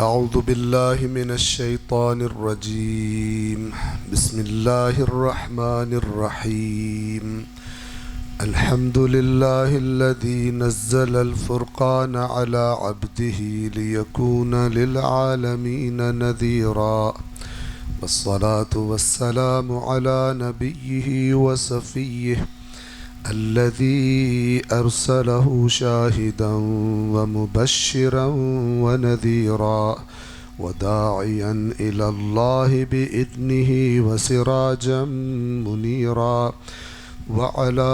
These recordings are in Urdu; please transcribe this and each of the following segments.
أعوذ بالله من الشيطان الرجيم. بسم الله الرحمن الرحيم. الحمد لله الذي نزل الفرقان على عبده ليكون للعالمين نذيرا، والصلاة والسلام على نبيه وصفيه الذي أرسله شاهدا ومبشرا ونذيرا وداعيا إلى الله بإذنه وسراجا منيرا، وعلى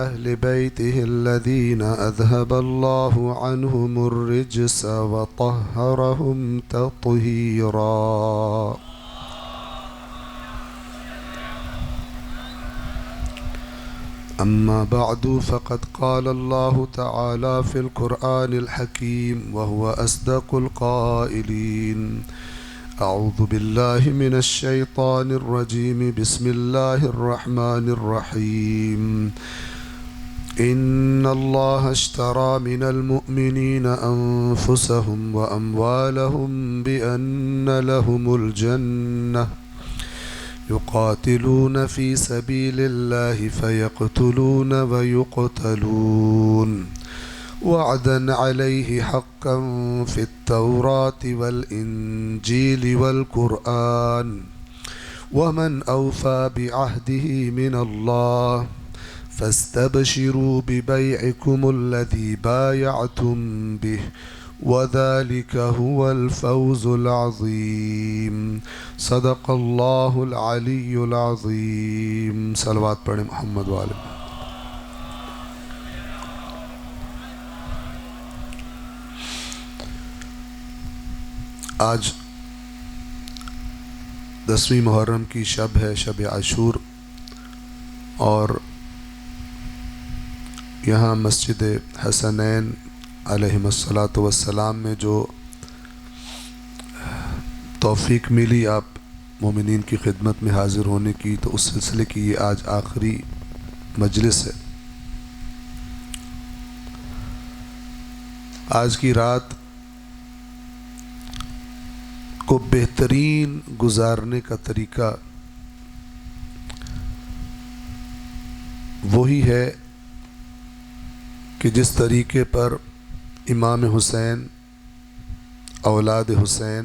أهل بيته الذين أذهب الله عنهم الرجس وطهرهم تطهيرا. أما بعد، فقد قال الله تعالى في القرآن الحكيم وهو أصدق القائلين: أعوذ بالله من الشيطان الرجيم. بسم الله الرحمن الرحيم. إن الله اشترى من المؤمنين أنفسهم وأموالهم بأن لهم الجنة يقاتلون في سبيل الله فيقتلون ويقتلون، وعدا عليه حقا في التوراة والإنجيل والقرآن، ومن أوفى بعهده من الله فاستبشروا ببيعكم الذي بايعتم به وذلك هو الفوز العظيم. صدق اللہ العلی العظیم. صلوات پڑھیں محمد والے. آج 10ویں محرم کی شب ہے، شب عاشور، اور یہاں مسجد حسنین علیہم الصلاۃ والسلام میں جو توفیق ملی آپ مومنین کی خدمت میں حاضر ہونے کی، تو اس سلسلے کی یہ آج آخری مجلس ہے. آج کی رات کو بہترین گزارنے کا طریقہ وہی ہے کہ جس طریقے پر امام حسین، اولاد حسین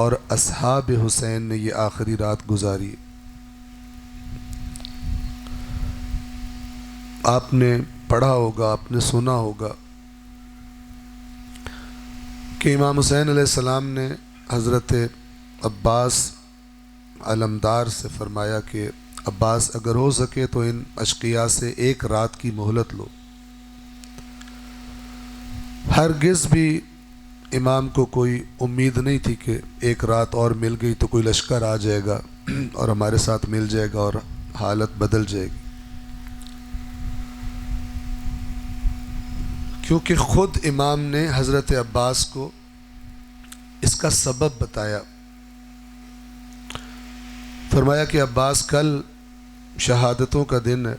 اور اصحاب حسین نے یہ آخری رات گزاری. آپ نے پڑھا ہوگا، آپ نے سنا ہوگا کہ امام حسین علیہ السلام نے حضرت عباس علمدار سے فرمایا کہ عباس، اگر ہو سکے تو ان اشقیاء سے ایک رات کی مہلت لو. ہرگز بھی امام کو کوئی امید نہیں تھی کہ ایک رات اور مل گئی تو کوئی لشکر آ جائے گا اور ہمارے ساتھ مل جائے گا اور حالت بدل جائے گی، کیونکہ خود امام نے حضرت عباس کو اس کا سبب بتایا. فرمایا کہ عباس، کل شہادتوں کا دن ہے،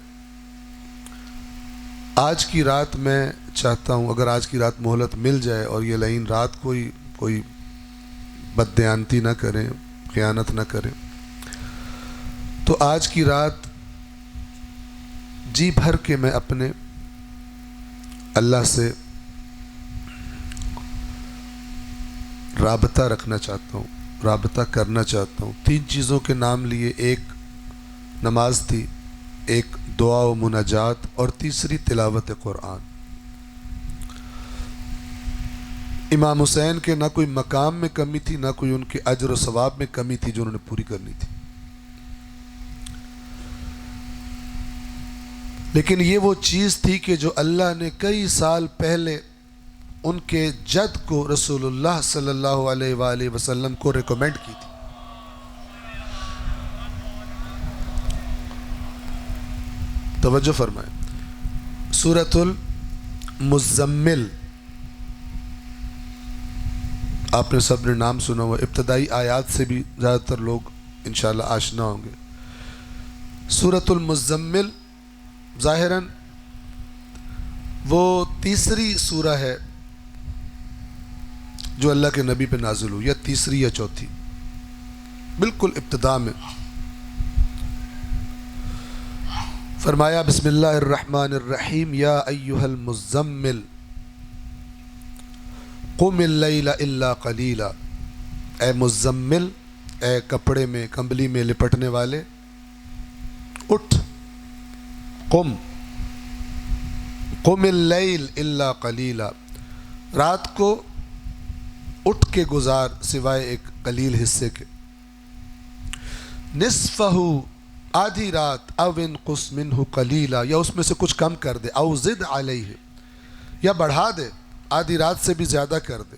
آج کی رات میں چاہتا ہوں اگر آج کی رات مہلت مل جائے اور یہ لعین رات کوئی بددیانتی نہ کریں، خیانت نہ کریں، تو آج کی رات جی بھر کے میں اپنے اللہ سے رابطہ رکھنا چاہتا ہوں، رابطہ کرنا چاہتا ہوں. 3 چیزوں کے نام لیے، ایک نماز تھی، ایک دعا و مناجات، اور تیسری تلاوت قرآن. امام حسین کے نہ کوئی مقام میں کمی تھی، نہ کوئی ان کے اجر و ثواب میں کمی تھی جو انہوں نے پوری کرنی تھی. لیکن یہ وہ چیز تھی کہ جو اللہ نے کئی سال پہلے ان کے جد کو رسول اللہ صلی اللہ علیہ وآلہ وسلم کو ریکمینڈ کی تھی. توجہ فرمائیں. سورۃ المزمل، آپ نے سب نے نام سنا ہوا، ابتدائی آیات سے بھی زیادہ تر لوگ انشاءاللہ آشنا ہوں گے. سورۃ المزمل ظاہراً وہ تیسری سورہ ہے جو اللہ کے نبی پہ نازل ہوئی، یا تیسری یا چوتھی، بالکل ابتدا میں فرمایا بسم اللہ الرحمن الرحیم یا ایہا المزمل قم اللیل الا قلیلا، اے مزمل، اے کپڑے میں کمبلی میں لپٹنے والے، اٹھ، قم اللیل الا قلیلا، رات کو اٹھ کے گزار سوائے ایک قلیل حصے کے، نصفہ، آدھی رات، او انقص منہ قلیلا، یا اس میں سے کچھ کم کر دے، او زد علیہ، یا بڑھا دے، آدھی رات سے بھی زیادہ کر دے،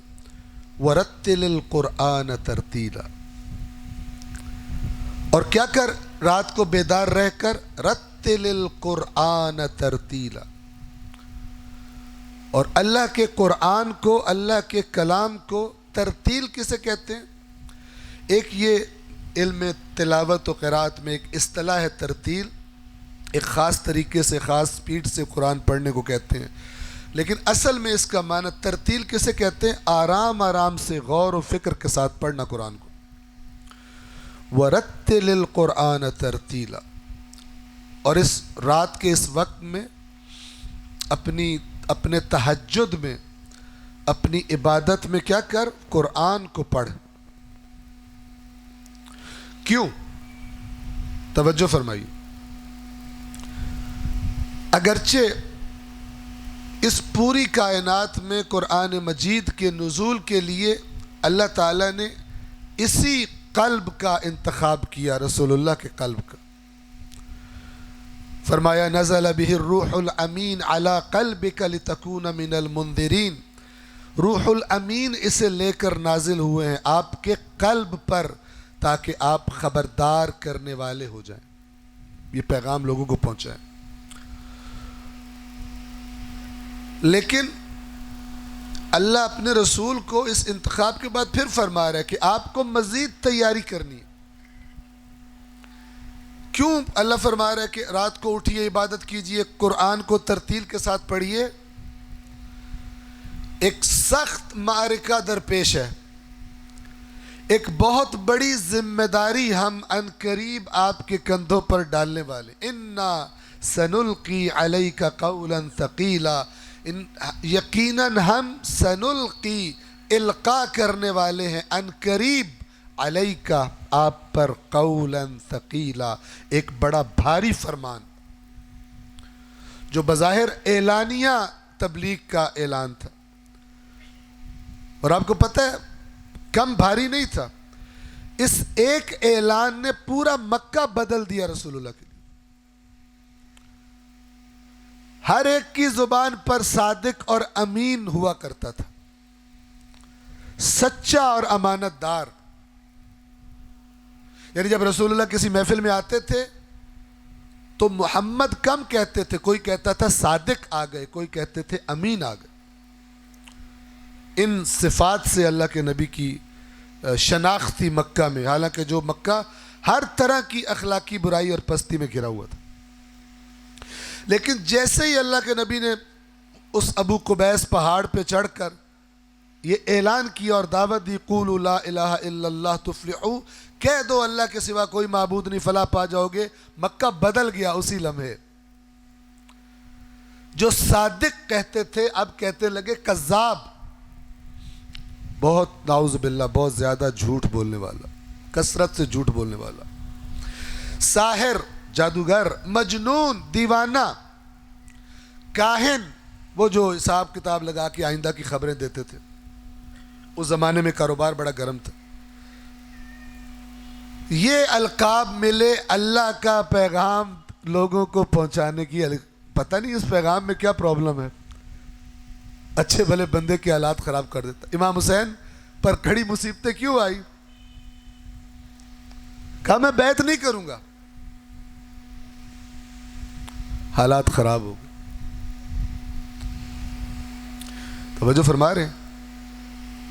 ورتل القرآن ترتیلا، اور کیا کر، رات کو بیدار رہ کر رتل القرآن ترتیلا، اور اللہ کے قرآن کو، اللہ کے کلام کو ترتیل کسے کہتے ہیں؟ ایک یہ علم تلاوت و قرات میں ایک اصطلاح ہے ترتیل، ایک خاص طریقے سے، خاص سپیڈ سے قرآن پڑھنے کو کہتے ہیں، لیکن اصل میں اس کا معنی ترتیل کسے کہتے ہیں؟ آرام آرام سے غور و فکر کے ساتھ پڑھنا قرآن کو۔ وَرَتِّلِ الْقُرْآنَ تَرْتِيلًا، اور اس رات کے اس وقت میں اپنے تہجد میں، اپنی عبادت میں کیا کر، قرآن کو پڑھ۔ کیوں؟ توجہ فرمائیے، اگرچہ اس پوری کائنات میں قرآن مجید کے نزول کے لیے اللہ تعالیٰ نے اسی قلب کا انتخاب کیا، رسول اللہ کے قلب کا، فرمایا نزل بہ الروح الامین علی قلبک لتکون من المنذرین، روح الامین اسے لے کر نازل ہوئے ہیں آپ کے قلب پر تاکہ آپ خبردار کرنے والے ہو جائیں، یہ پیغام لوگوں کو پہنچائیں۔ لیکن اللہ اپنے رسول کو اس انتخاب کے بعد پھر فرما رہا ہے کہ آپ کو مزید تیاری کرنی ہے۔ کیوں اللہ فرما رہا ہے کہ رات کو اٹھیے، عبادت کیجئے، قرآن کو ترتیل کے ساتھ پڑھیے؟ ایک سخت معرکہ درپیش ہے، ایک بہت بڑی ذمہ داری ہم ان قریب آپ کے کندھوں پر ڈالنے والے، انا سنلقی علیک قولا ثقیلا، یقیناً ہم سنلقی، القاء کرنے والے ہیں، ان قریب، علیکا، آپ پر، قولا ثقیلا، ایک بڑا بھاری فرمان، جو بظاہر اعلانیہ تبلیغ کا اعلان تھا، اور آپ کو پتہ ہے کم بھاری نہیں تھا، اس ایک اعلان نے پورا مکہ بدل دیا رسول اللہ کے لیے۔ ہر ایک کی زبان پر صادق اور امین ہوا کرتا تھا، سچا اور امانت دار، یعنی جب رسول اللہ کسی محفل میں آتے تھے تو محمد کم کہتے تھے، کوئی کہتا تھا صادق آ گئے، کوئی کہتے تھے امین آ گئے۔ ان صفات سے اللہ کے نبی کی شناخت تھی مکہ میں، حالانکہ جو مکہ ہر طرح کی اخلاقی برائی اور پستی میں گھرا ہوا تھا، لیکن جیسے ہی اللہ کے نبی نے اس ابو قبیس پہاڑ پہ چڑھ کر یہ اعلان کیا اور دعوت دی، قولوا لا الہ الا اللہ تفلحوا، کہہ دو اللہ کے سوا کوئی معبود نہیں، فلاح پا جاؤ گے، مکہ بدل گیا اسی لمحے۔ جو صادق کہتے تھے اب کہتے لگے کذاب، بہت نعوذ باللہ، بہت زیادہ جھوٹ بولنے والا، کثرت سے جھوٹ بولنے والا، ساحر، جادوگر، مجنون، دیوانہ، کاہن، وہ جو حساب کتاب لگا کے آئندہ کی خبریں دیتے تھے۔ اس زمانے میں کاروبار بڑا گرم تھا، یہ القاب ملے اللہ کا پیغام لوگوں کو پہنچانے کی، پتہ نہیں اس پیغام میں کیا پرابلم ہے، اچھے بھلے بندے کے حالات خراب کر دیتا۔ امام حسین پر کھڑی مصیبتیں کیوں آئی؟ کہا میں بیعت نہیں کروں گا، حالات خراب ہو گئے۔ توجہ فرما رہے ہیں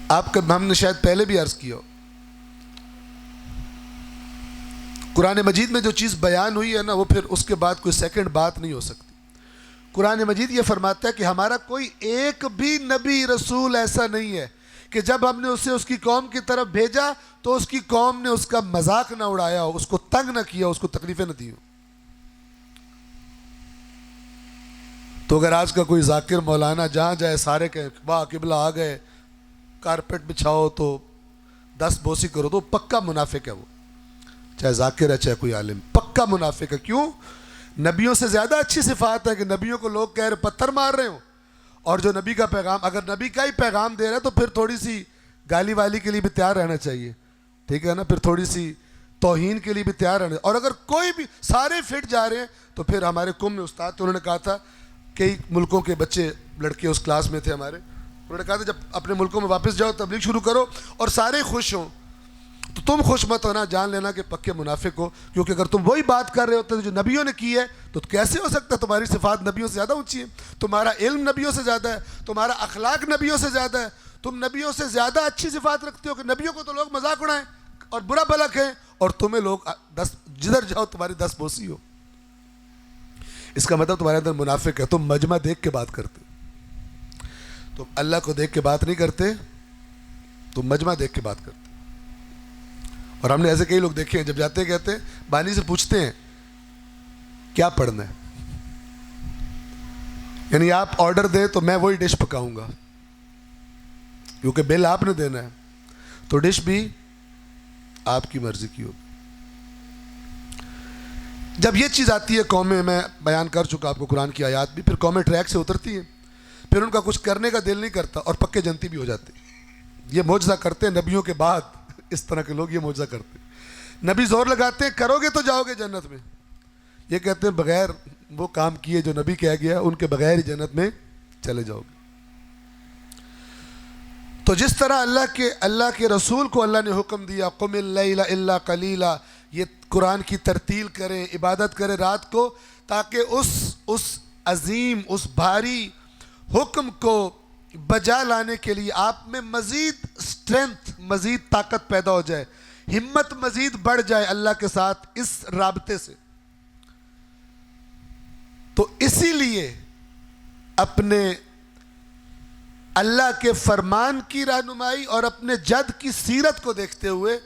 آپ کا، ہم نے شاید پہلے بھی عرض کیا ہو، قرآن مجید میں جو چیز بیان ہوئی ہے نا، وہ پھر اس کے بعد کوئی سیکنڈ بات نہیں ہو سکتی۔ قرآن مجید یہ فرماتا ہے کہ ہمارا کوئی ایک بھی نبی رسول ایسا نہیں ہے کہ جب ہم نے اسے اس کی قوم کی طرف بھیجا تو اس کی قوم نے اس کا مذاق نہ اڑایا ہو، اس کو تنگ نہ کیا، اس کو تکلیفیں نہ دی ہوں۔ تو اگر آج کا کوئی ذاکر مولانا جہاں جائے سارے کہیں واہ قبلہ آ گئے، کارپیٹ بچھاؤ تو 10 بوسی کرو، تو پکا منافق ہے وہ، چاہے ذاکر ہے چاہے کوئی عالم، پکا منافق ہے۔ کیوں؟ نبیوں سے زیادہ اچھی صفات ہے کہ نبیوں کو لوگ کہہ رہے پتھر مار رہے ہوں، اور جو نبی کا پیغام، اگر نبی کا ہی پیغام دے رہا ہے تو پھر تھوڑی سی گالی والی کے لیے بھی تیار رہنا چاہیے، ٹھیک ہے نا، پھر تھوڑی سی توہین کے لیے بھی تیار رہنا، اور اگر کوئی بھی سارے فٹ جا رہے ہیں تو پھر ہمارے قوم میں استاد تو انہوں نے کہا تھا، کئی ملکوں کے بچے لڑکے اس کلاس میں تھے ہمارے، انہوں نے کہا تھا جب اپنے ملکوں میں واپس جاؤ تبلیغ شروع کرو اور سارے خوش ہوں، تو تم خوش مت ہونا، جان لینا کہ پکے منافق ہو، کیونکہ اگر تم وہی بات کر رہے ہوتے جو نبیوں نے کی ہے تو کیسے ہو سکتا ہے تمہاری صفات نبیوں سے زیادہ اونچی ہے، تمہارا علم نبیوں سے زیادہ ہے، تمہارا اخلاق نبیوں سے زیادہ ہے، تم نبیوں سے زیادہ اچھی صفات رکھتے ہو کہ نبیوں کو تو لوگ مذاق اڑائیں اور برا بھلا کہیں، اور تمہیں لوگ 10 جدھر جاؤ تمہاری 10 بوسی ہو۔ اس کا مطلب تمہارے اندر منافق ہے، تم مجمع دیکھ کے بات کرتے، تم اللہ کو دیکھ کے بات نہیں کرتے، تم مجمع دیکھ کے بات کرتے۔ اور ہم نے ایسے کئی لوگ دیکھے ہیں جب جاتے ہیں کہتے ہیں بانی سے پوچھتے ہیں کیا پڑھنا ہے، یعنی آپ آرڈر دیں تو میں وہی ڈش پکاؤں گا، کیونکہ بل آپ نے دینا ہے تو ڈش بھی آپ کی مرضی کی ہوگی۔ جب یہ چیز آتی ہے قومیں، میں بیان کر چکا آپ کو قرآن کی آیات بھی، پھر قومیں ٹریک سے اترتی ہیں، پھر ان کا کچھ کرنے کا دل نہیں کرتا اور پکے جنتی بھی ہو جاتے۔ یہ معجزہ کرتے ہیں نبیوں کے بعد، اس طرح کے لوگ یہ معجزہ کرتے ہیں، نبی زور لگاتے ہیں کرو گے تو جاؤ گے جنت میں، یہ کہتے ہیں بغیر وہ کام کیے جو نبی کہہ گیا ان کے بغیر ہی جنت میں چلے جاؤ گے۔ تو جس طرح اللہ کے رسول کو اللہ نے حکم دیا قم اللیل الا قلیلا، یہ قرآن کی ترتیل کریں، عبادت کریں رات کو، تاکہ اس عظیم، اس بھاری حکم کو بجا لانے کے لیے آپ میں مزید اسٹرینتھ، مزید طاقت پیدا ہو جائے، ہمت مزید بڑھ جائے اللہ کے ساتھ اس رابطے سے۔ تو اسی لیے اپنے اللہ کے فرمان کی رہنمائی اور اپنے جد کی سیرت کو دیکھتے ہوئے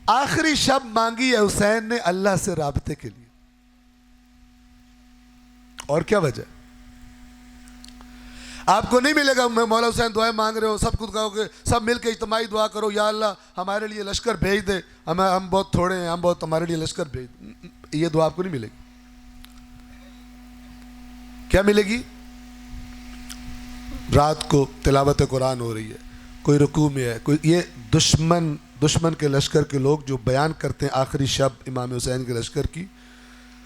آخری شب مانگی ہے حسین نے اللہ سے رابطے کے لیے۔ اور کیا وجہ؟ آپ کو نہیں ملے گا مولا حسین دعائیں مانگ رہے ہو، سب کو کہو گے سب مل کے اجتماعی دعا کرو یا اللہ ہمارے لیے لشکر بھیج دے، ہم بہت تھوڑے ہیں، ہمارے لیے لشکر بھیج دے، یہ دعا آپ کو نہیں ملے گی۔ کیا ملے گی؟ رات کو تلاوت قرآن ہو رہی ہے، کوئی رکوع میں ہے، کوئی یہ دشمن کے لشکر کے لوگ جو بیان کرتے ہیں آخری شب امام حسین کے لشکر کی،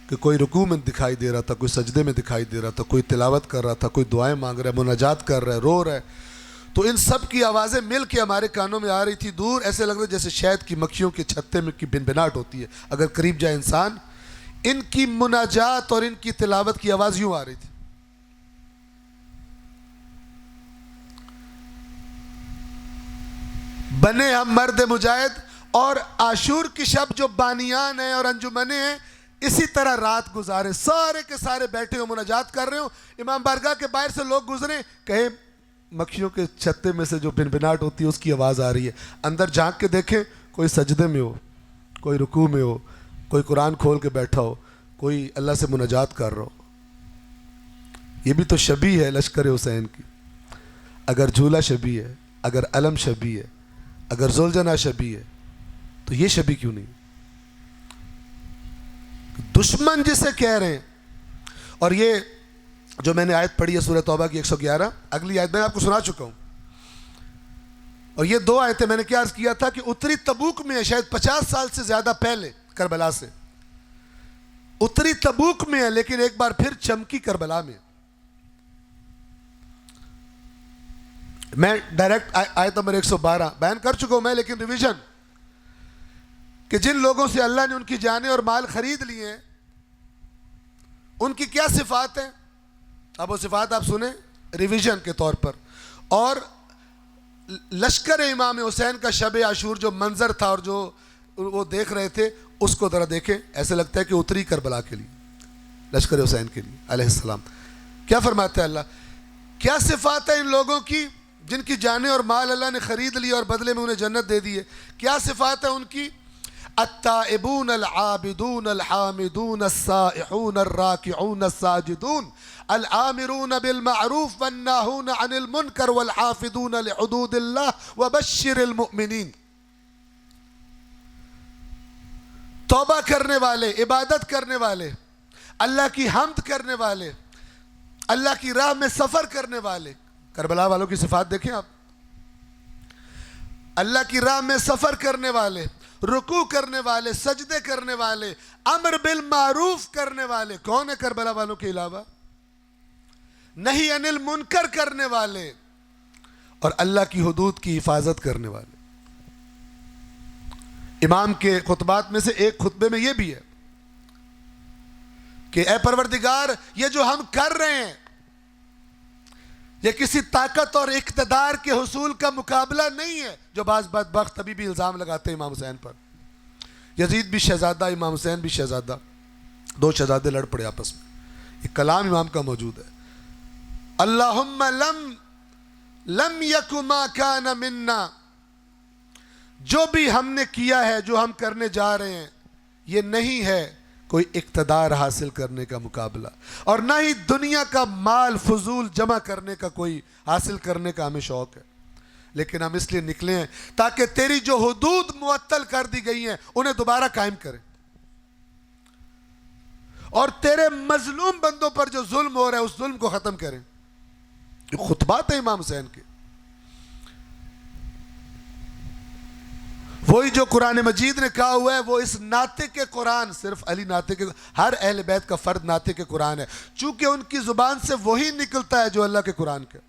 کہ کوئی رکوع میں دکھائی دے رہا تھا، کوئی سجدے میں دکھائی دے رہا تھا، کوئی تلاوت کر رہا تھا، کوئی دعائیں مانگ رہا ہے، مناجات کر رہا ہے، رو رہا ہے، تو ان سب کی آوازیں مل کے ہمارے کانوں میں آ رہی تھی، دور ایسے لگ رہا جیسے شہد کی مکھیوں کے چھتے میں کی بنبناٹ ہوتی ہے، اگر قریب جائے انسان، ان کی مناجات اور ان کی تلاوت کی آواز یوں آ رہی تھی۔ بنے ہم مرد مجاہد، اور عاشور کی شب جو بانیان ہیں اور انجمنیں ہیں اسی طرح رات گزارے، سارے کے سارے بیٹھے ہو مناجات کر رہے ہو، امام بارگاہ کے باہر سے لوگ گزرے، کہیں مکھیوں کے چھتے میں سے جو بنبناٹ ہوتی ہے اس کی آواز آ رہی ہے، اندر جھانک کے دیکھیں کوئی سجدے میں ہو، کوئی رکوع میں ہو، کوئی قرآن کھول کے بیٹھا ہو، کوئی اللہ سے مناجات کر رہا ہو۔ یہ بھی تو شبیہ ہے لشکر حسین کی۔ اگر جھولا شبیہ ہے، اگر علم شبیہ ہے، اگر زلجنا شبیہ ہے، تو یہ شبیہ کیوں نہیں؟ دشمن جسے کہہ رہے ہیں، اور یہ جو میں نے آیت پڑھی ہے سورہ توبہ کی 111، اگلی آیت میں آپ کو سنا چکا ہوں، اور یہ 2 آیتیں میں نے کیا عرض کیا تھا کہ اتری تبوک میں ہے، شاید 50 سال سے زیادہ پہلے کربلا سے اتری تبوک میں ہے، لیکن ایک بار پھر چمکی کربلا میں۔ میں ڈائریکٹ آیت نمبر 112 بیان کر چکا ہوں میں، لیکن ریویژن کہ جن لوگوں سے اللہ نے ان کی جانیں اور مال خرید لیے ہیں ان کی کیا صفات ہیں، اب وہ صفات آپ سنیں ریویژن کے طور پر۔ اور لشکر امام حسین کا شب عاشور جو منظر تھا اور جو وہ دیکھ رہے تھے اس کو ذرا دیکھیں، ایسے لگتا ہے کہ اتری کربلا کے لیے، لشکر حسین کے لیے علیہ السلام۔ کیا فرماتا ہے اللہ؟ کیا صفات ہے ان لوگوں کی جن کی جانیں اور مال اللہ نے خرید لی اور بدلے میں انہیں جنت دے دی ہے. کیا صفات ہے ان کی؟ التائبون العابدون الحامدون السائحون الراکعون الساجدون الآمرون بالمعروف والناہون عن المنکر والحافظون لحدود اللہ وبشر المؤمنین. توبہ کرنے والے، عبادت کرنے والے، اللہ کی حمد کرنے والے، اللہ کی راہ میں سفر کرنے والے. کربلا والوں کی صفات دیکھیں آپ. اللہ کی راہ میں سفر کرنے والے، رکوع کرنے والے، سجدے کرنے والے، امر بالمعروف کرنے والے. کون ہے کربلا والوں کے علاوہ؟ نہی عن المنکر کرنے والے اور اللہ کی حدود کی حفاظت کرنے والے. امام کے خطبات میں سے ایک خطبے میں یہ بھی ہے کہ اے پروردگار، یہ جو ہم کر رہے ہیں یہ کسی طاقت اور اقتدار کے حصول کا مقابلہ نہیں ہے. جو بعض بدبخت ابھی بھی الزام لگاتے ہیں امام حسین پر. یزید بھی شہزادہ، امام حسین بھی شہزادہ، دو شہزادے لڑ پڑے آپس میں. یہ کلام امام کا موجود ہے. اللہم لم یک ما کان منا، جو بھی ہم نے کیا ہے، جو ہم کرنے جا رہے ہیں، یہ نہیں ہے کوئی اقتدار حاصل کرنے کا مقابلہ، اور نہ ہی دنیا کا مال فضول جمع کرنے کا کوئی حاصل کرنے کا ہمیں شوق ہے. لیکن ہم اس لیے نکلے ہیں تاکہ تیری جو حدود معطل کر دی گئی ہیں انہیں دوبارہ قائم کریں، اور تیرے مظلوم بندوں پر جو ظلم ہو رہا ہے اس ظلم کو ختم کریں. یہ خطبات ہیں امام حسین کے. وہی جو قرآن مجید نے کہا ہوا ہے، وہ اس ناطق کے قرآن، صرف علی ناطق کے، ہر اہل بیت کا فرد ناطق کے قرآن ہے، چونکہ ان کی زبان سے وہی نکلتا ہے جو اللہ کے قرآن کے.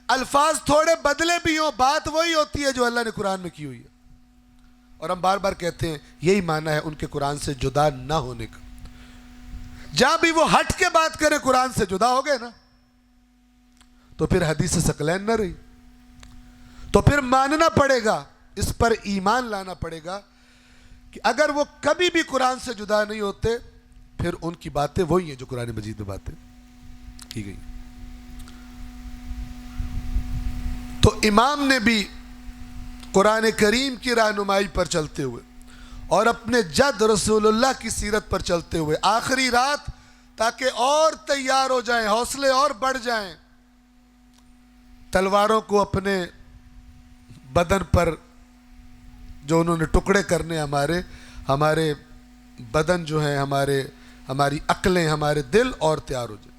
الفاظ تھوڑے بدلے بھی ہوں، بات وہی ہوتی ہے جو اللہ نے قرآن میں کی ہوئی ہے. اور ہم بار بار کہتے ہیں یہی معنی ہے ان کے قرآن سے جدا نہ ہونے کا. جہاں بھی وہ ہٹ کے بات کریں قرآن سے جدا ہو گئے نا، تو پھر حدیث ثقلین نہ رہی. تو پھر ماننا پڑے گا، اس پر ایمان لانا پڑے گا کہ اگر وہ کبھی بھی قرآن سے جدا نہیں ہوتے پھر ان کی باتیں وہی ہیں جو قرآن مجید میں باتیں کی گئی. تو امام نے بھی قرآن کریم کی رہنمائی پر چلتے ہوئے اور اپنے جد رسول اللہ کی سیرت پر چلتے ہوئے آخری رات، تاکہ اور تیار ہو جائیں، حوصلے اور بڑھ جائیں، تلواروں کو اپنے بدن پر جو انہوں نے ٹکڑے کرنے، ہمارے بدن جو ہیں، ہماری عقلیں، ہمارے دل اور تیار ہو جائیں.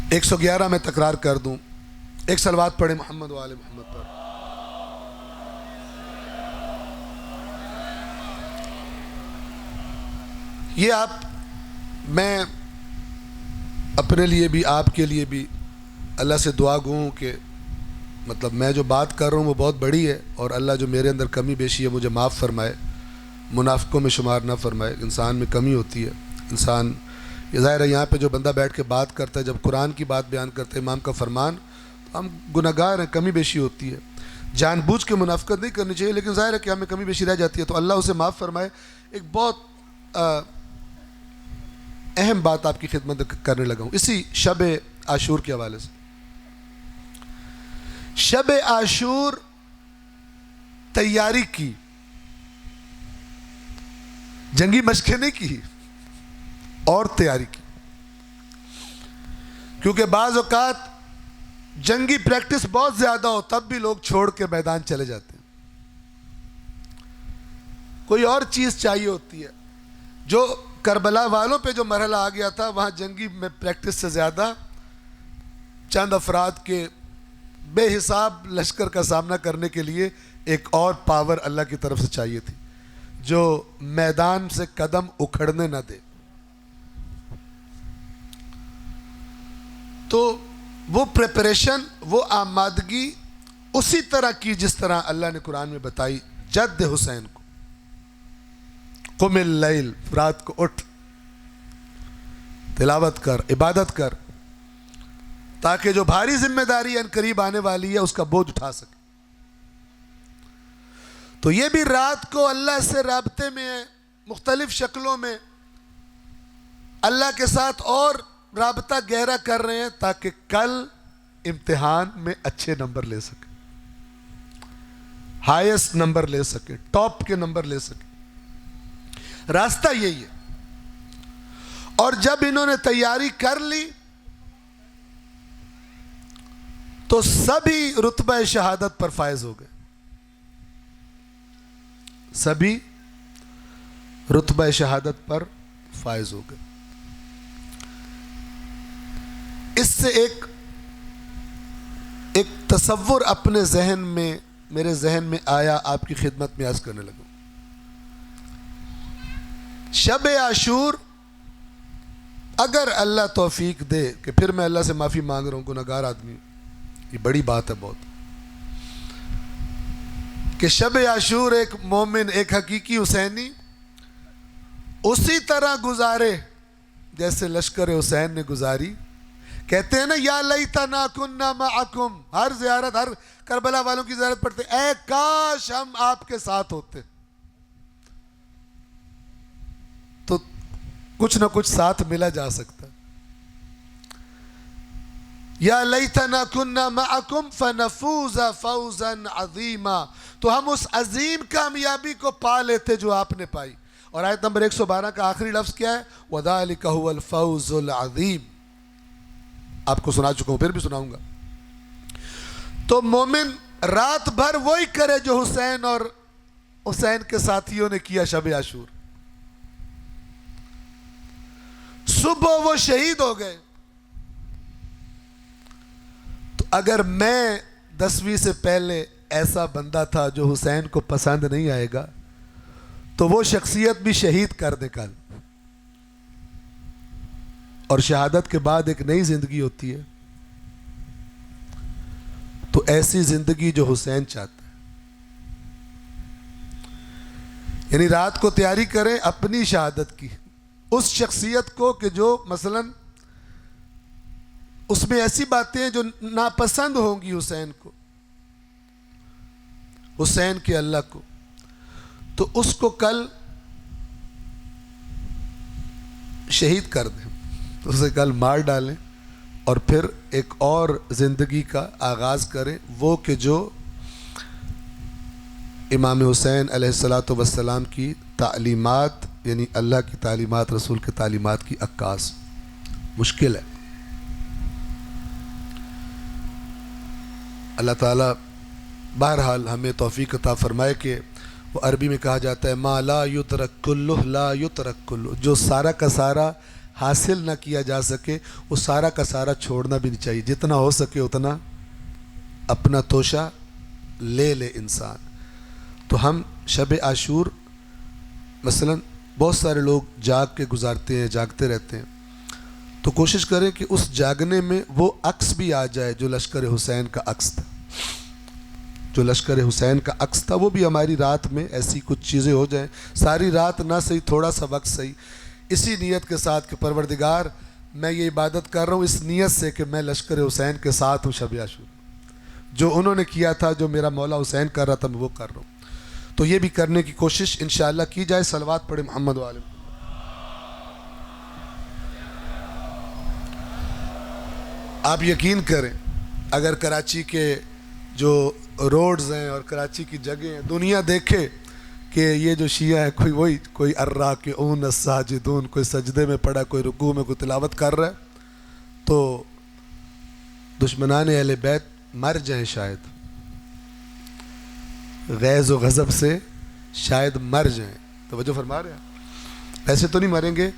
ایک 111 میں تکرار کر دوں، ایک صلوات پڑھیں محمد و آل محمد پر. یہ میں اپنے لیے بھی، آپ کے لیے بھی اللہ سے دعا گو ہوں کہ مطلب میں جو بات کر رہا ہوں وہ بہت بڑی ہے، اور اللہ جو میرے اندر کمی بیشی ہے مجھے معاف فرمائے، منافقوں میں شمار نہ فرمائے. انسان میں کمی ہوتی ہے. انسان، یہ ظاہر ہے یہاں پہ جو بندہ بیٹھ کے بات کرتا ہے، جب قرآن کی بات بیان کرتے ہیں، امام کا فرمان، تو ہم گناہگار ہیں، کمی بیشی ہوتی ہے. جان بوجھ کے منافقت نہیں کرنی چاہیے، لیکن ظاہر ہے کہ ہمیں کمی بیشی رہ جاتی ہے، تو اللہ اسے معاف فرمائے. ایک بہت اہم بات آپ کی خدمت کرنے لگا ہوں اسی شب عاشور کے حوالے سے. شب عاشور تیاری کی، جنگی مشقیں نہیں کی، اور تیاری کی. کیونکہ بعض اوقات جنگی پریکٹس بہت زیادہ ہو تب بھی لوگ چھوڑ کے میدان چلے جاتے ہیں. کوئی اور چیز چاہیے ہوتی ہے. جو کربلا والوں پہ جو مرحلہ آ گیا تھا، وہاں جنگی میں پریکٹس سے زیادہ چند افراد کے بے حساب لشکر کا سامنا کرنے کے لیے ایک اور پاور اللہ کی طرف سے چاہیے تھی، جو میدان سے قدم اکھڑنے نہ دے. تو وہ پریپریشن، وہ آمادگی اسی طرح کی جس طرح اللہ نے قرآن میں بتائی. جد حسین کو، قم اللیل، رات کو اٹھ، تلاوت کر، عبادت کر، تاکہ جو بھاری ذمہ داری ان قریب آنے والی ہے اس کا بوجھ اٹھا سکے. تو یہ بھی رات کو اللہ سے رابطے میں ہے، مختلف شکلوں میں اللہ کے ساتھ اور رابطہ گہرا کر رہے ہیں تاکہ کل امتحان میں اچھے نمبر لے سکیں، ہائیسٹ نمبر لے سکیں، ٹاپ کے نمبر لے سکیں، راستہ یہی ہے۔ اور جب انہوں نے تیاری کر لی تو سبھی رتبہ شہادت پر فائز ہو گئے، سبھی رتبہ شہادت پر فائز ہو گئے۔ اس سے ایک تصور اپنے ذہن میں، میرے ذہن میں آیا، آپ کی خدمت میں عرض کرنے لگا۔ شب عاشور اگر اللہ توفیق دے کہ پھر میں اللہ سے معافی مانگ رہا ہوں، گناہگار آدمی ہوں، یہ بڑی بات ہے بہت، کہ شب عاشور ایک مومن، ایک حقیقی حسینی اسی طرح گزارے جیسے لشکر حسین نے گزاری۔ کہتے ہیں نا یا لیتنا کننا معکم، ہر زیارت، ہر کربلا والوں کی زیارت پڑھتے، اے کاش ہم آپ کے ساتھ ہوتے، تو کچھ نہ کچھ ساتھ ملا جا سکتا۔ یا لیتنا کننا معکم فنفوز فوزا عظیما، تو ہم اس عظیم کامیابی کو پا لیتے جو آپ نے پائی۔ اور آیت نمبر 112 کا آخری لفظ کیا ہے؟ وَذَلِكَ هُوَ الْفَوْزُ الْعَظِيمُ، آپ کو سنا چکا ہوں، پھر بھی سناؤں گا۔ تو مومن رات بھر وہی کرے جو حسین اور حسین کے ساتھیوں نے کیا شب عاشور۔ صبح وہ شہید ہو گئے، تو اگر میں 10ویں سے پہلے ایسا بندہ تھا جو حسین کو پسند نہیں آئے گا تو وہ شخصیت بھی شہید کر دے کل، اور شہادت کے بعد ایک نئی زندگی ہوتی ہے، تو ایسی زندگی جو حسین چاہتا ہے، یعنی رات کو تیاری کریں اپنی شہادت کی، اس شخصیت کو کہ جو مثلا اس میں ایسی باتیں ہیں جو ناپسند ہوں گی حسین کو، حسین کے اللہ کو، تو اس کو کل شہید کر دیں، اسے کل مار ڈالیں، اور پھر ایک اور زندگی کا آغاز کریں، وہ کہ جو امام حسین علیہ الصلاۃ والسلام کی تعلیمات، یعنی اللہ کی تعلیمات، رسول کی تعلیمات کی عکاس۔ مشکل ہے، اللہ تعالیٰ بہرحال ہمیں توفیق عطا فرمائے کہ وہ عربی میں کہا جاتا ہے ما لا یترک کلہ لا یترک کلہ، جو سارا کا سارا حاصل نہ کیا جا سکے وہ سارا کا سارا چھوڑنا بھی نہیں چاہیے، جتنا ہو سکے اتنا اپنا توشہ لے لے انسان۔ تو ہم شب عاشور مثلا بہت سارے لوگ جاگ کے گزارتے ہیں، جاگتے رہتے ہیں، تو کوشش کریں کہ اس جاگنے میں وہ عکس بھی آ جائے جو لشکر حسین کا عکس تھا، جو لشکر حسین کا عکس تھا وہ بھی ہماری رات میں ایسی کچھ چیزیں ہو جائیں، ساری رات نہ صحیح تھوڑا سا وقت صحیح، اسی نیت کے ساتھ کہ پروردگار میں یہ عبادت کر رہا ہوں اس نیت سے کہ میں لشکر حسین کے ساتھ ہوں شب عاشور، جو انہوں نے کیا تھا، جو میرا مولا حسین کر رہا تھا میں وہ کر رہا ہوں۔ تو یہ بھی کرنے کی کوشش انشاءاللہ کی جائے۔ صلوات پڑھے محمد و آل محمد۔ آپ یقین کریں اگر کراچی کے جو روڈز ہیں اور کراچی کی جگہیں ہیں، دنیا دیکھے کہ یہ جو شیعہ ہے کوئی الراکعون الساجدون، کوئی سجدے میں پڑا، کوئی رکوع میں، کوئی تلاوت کر رہا ہے، تو دشمنان اہل بیت مر جائیں، شاید غیظ و غضب سے شاید مر جائیں۔ توجہ فرما رہے ہیں؟ ایسے تو نہیں مریں گے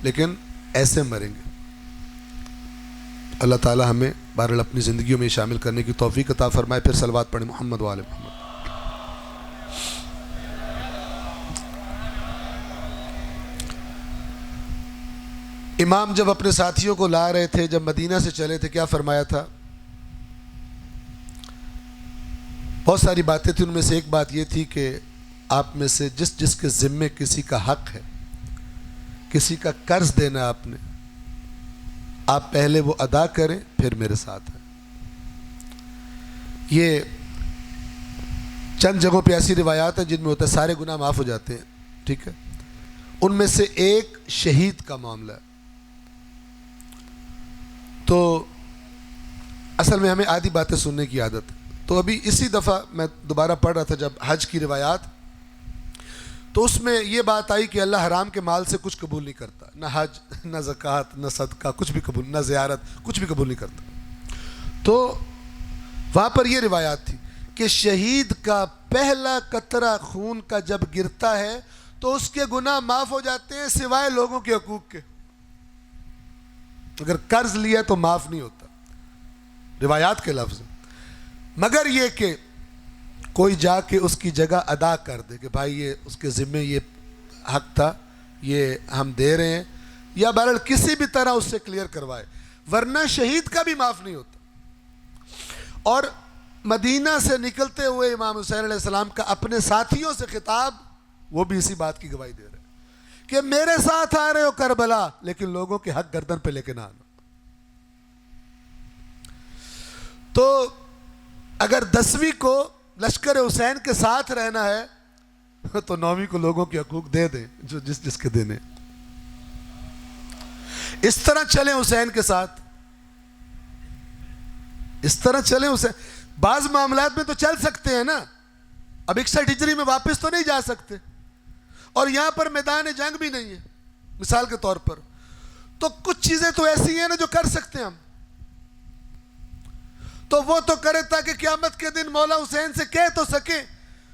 لیکن ایسے مریں گے۔ اللہ تعالی ہمیں بہرحال اپنی زندگیوں میں شامل کرنے کی توفیق عطا فرمائے۔ پھر صلوات پڑھیں محمد و آل محمد۔ امام جب اپنے ساتھیوں کو لا رہے تھے، جب مدینہ سے چلے تھے، کیا فرمایا تھا؟ بہت ساری باتیں تھیں، ان میں سے ایک بات یہ تھی کہ آپ میں سے جس کے ذمے کسی کا حق ہے، کسی کا قرض دینا آپ نے، آپ پہلے وہ ادا کریں پھر میرے ساتھ ہیں۔ یہ چند جگہوں پہ ایسی روایات ہیں جن میں ہوتا ہے سارے گناہ معاف ہو جاتے ہیں، ٹھیک ہے؟ ان میں سے ایک شہید کا معاملہ ہے۔ تو اصل میں ہمیں آدھی باتیں سننے کی عادت ہے. تو ابھی اسی دفعہ میں دوبارہ پڑھ رہا تھا جب حج کی روایات، تو اس میں یہ بات آئی کہ اللہ حرام کے مال سے کچھ قبول نہیں کرتا، نہ حج، نہ زکوٰۃ، نہ صدقہ، کچھ بھی قبول، نہ زیارت، کچھ بھی قبول نہیں کرتا. تو وہاں پر یہ روایات تھی کہ شہید کا پہلا قطرہ خون کا جب گرتا ہے تو اس کے گناہ معاف ہو جاتے ہیں سوائے لوگوں کے حقوق کے. اگر قرض لیا تو معاف نہیں ہوتا، روایات کے لفظ. مگر یہ کہ کوئی جا کے اس کی جگہ ادا کر دے کہ بھائی یہ اس کے ذمے یہ حق تھا، یہ ہم دے رہے ہیں، یا بہرحال کسی بھی طرح اس سے کلیئر کروائے، ورنہ شہید کا بھی معاف نہیں ہوتا. اور مدینہ سے نکلتے ہوئے امام حسین علیہ السلام کا اپنے ساتھیوں سے خطاب، وہ بھی اسی بات کی گواہی دے رہے ہیں کہ میرے ساتھ آ رہے ہو کربلا، لیکن لوگوں کے حق گردن پہ لے کے نہ آنا. تو اگر 10ویں کو لشکر حسین کے ساتھ رہنا ہے تو 9ویں کو لوگوں کے حقوق دے دیں جو جس کے دینے. اس طرح چلیں حسین کے ساتھ، اس طرح چلیں حسین. بعض معاملات میں تو چل سکتے ہیں نا، اب 61 ہجری میں واپس تو نہیں جا سکتے، اور یہاں پر میدان جنگ بھی نہیں ہے مثال کے طور پر. تو کچھ چیزیں تو ایسی ہیں نا جو کر سکتے ہیں ہم، تو وہ تو کرے تاکہ قیامت کے دن مولا حسین سے کہہ تو سکیں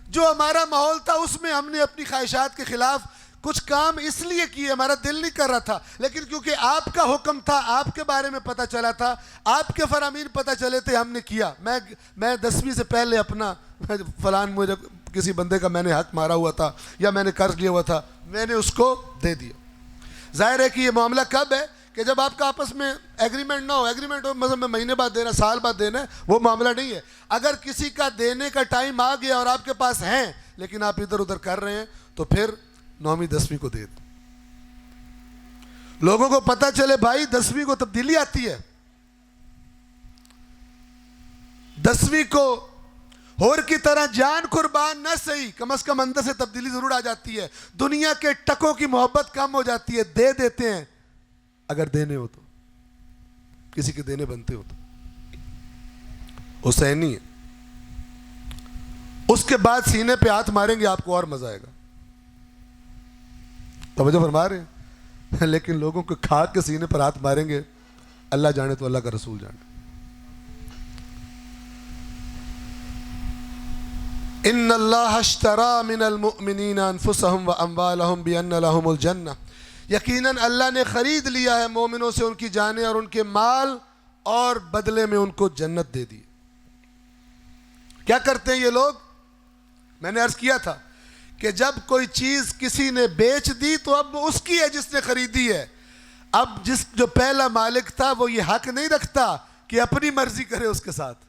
جو ہمارا ماحول تھا اس میں ہم نے اپنی خواہشات کے خلاف کچھ کام اس لیے کیے، ہمارا دل نہیں کر رہا تھا، لیکن کیونکہ آپ کا حکم تھا، آپ کے بارے میں پتہ چلا تھا، آپ کے فرامین پتہ چلے تھے، ہم نے کیا. میں 10ویں سے پہلے اپنا فلان مجھے کسی بندے کا میں نے حق مارا ہوا تھا یا میں نے قرض لیا ہوا تھا، میں نے اس کو دے دیا. ظاہر ہے کہ یہ معاملہ کب ہے کہ جب آپ کا آپس میں ایگریمنٹ نہ ہو. ایگریمنٹ ہو مطلب میں مہینے بعد دینا، سال بعد دینا، وہ معاملہ نہیں ہے. اگر کسی کا دینے کا ٹائم آ گیا اور آپ کے پاس ہیں لیکن آپ ادھر ادھر کر رہے ہیں تو پھر 9ویں 10ویں کو دے دیں. لوگوں کو پتہ چلے بھائی 10ویں کو تبدیلی آتی ہے، 10ویں کو ہور کی طرح جان قربان نہ صحیح، کم از کم اندر سے تبدیلی ضرور آ جاتی ہے. دنیا کے ٹکوں کی محبت کم ہو جاتی ہے، دے دیتے ہیں اگر دینے ہو تو، کسی کے دینے بنتے ہو تو. حسینی ہے. اس کے بعد سینے پہ ہاتھ ماریں گے آپ کو اور مزہ آئے گا. توجہ فرما رہے ہیں؟ لیکن لوگوں کو کھا کے سینے پر ہاتھ ماریں گے، اللہ جانے تو اللہ کا رسول جانے. ان اللہ اشترى من المؤمنین انفسهم واموالهم بان لهم الجنہ، یقیناً اللہ نے خرید لیا ہے مومنوں سے ان کی جانیں اور ان کے مال، اور بدلے میں ان کو جنت دے دی. کیا کرتے ہیں یہ لوگ؟ میں نے عرض کیا تھا کہ جب کوئی چیز کسی نے بیچ دی تو اب اس کی ہے جس نے خریدی ہے. اب جو پہلا مالک تھا وہ یہ حق نہیں رکھتا کہ اپنی مرضی کرے اس کے ساتھ،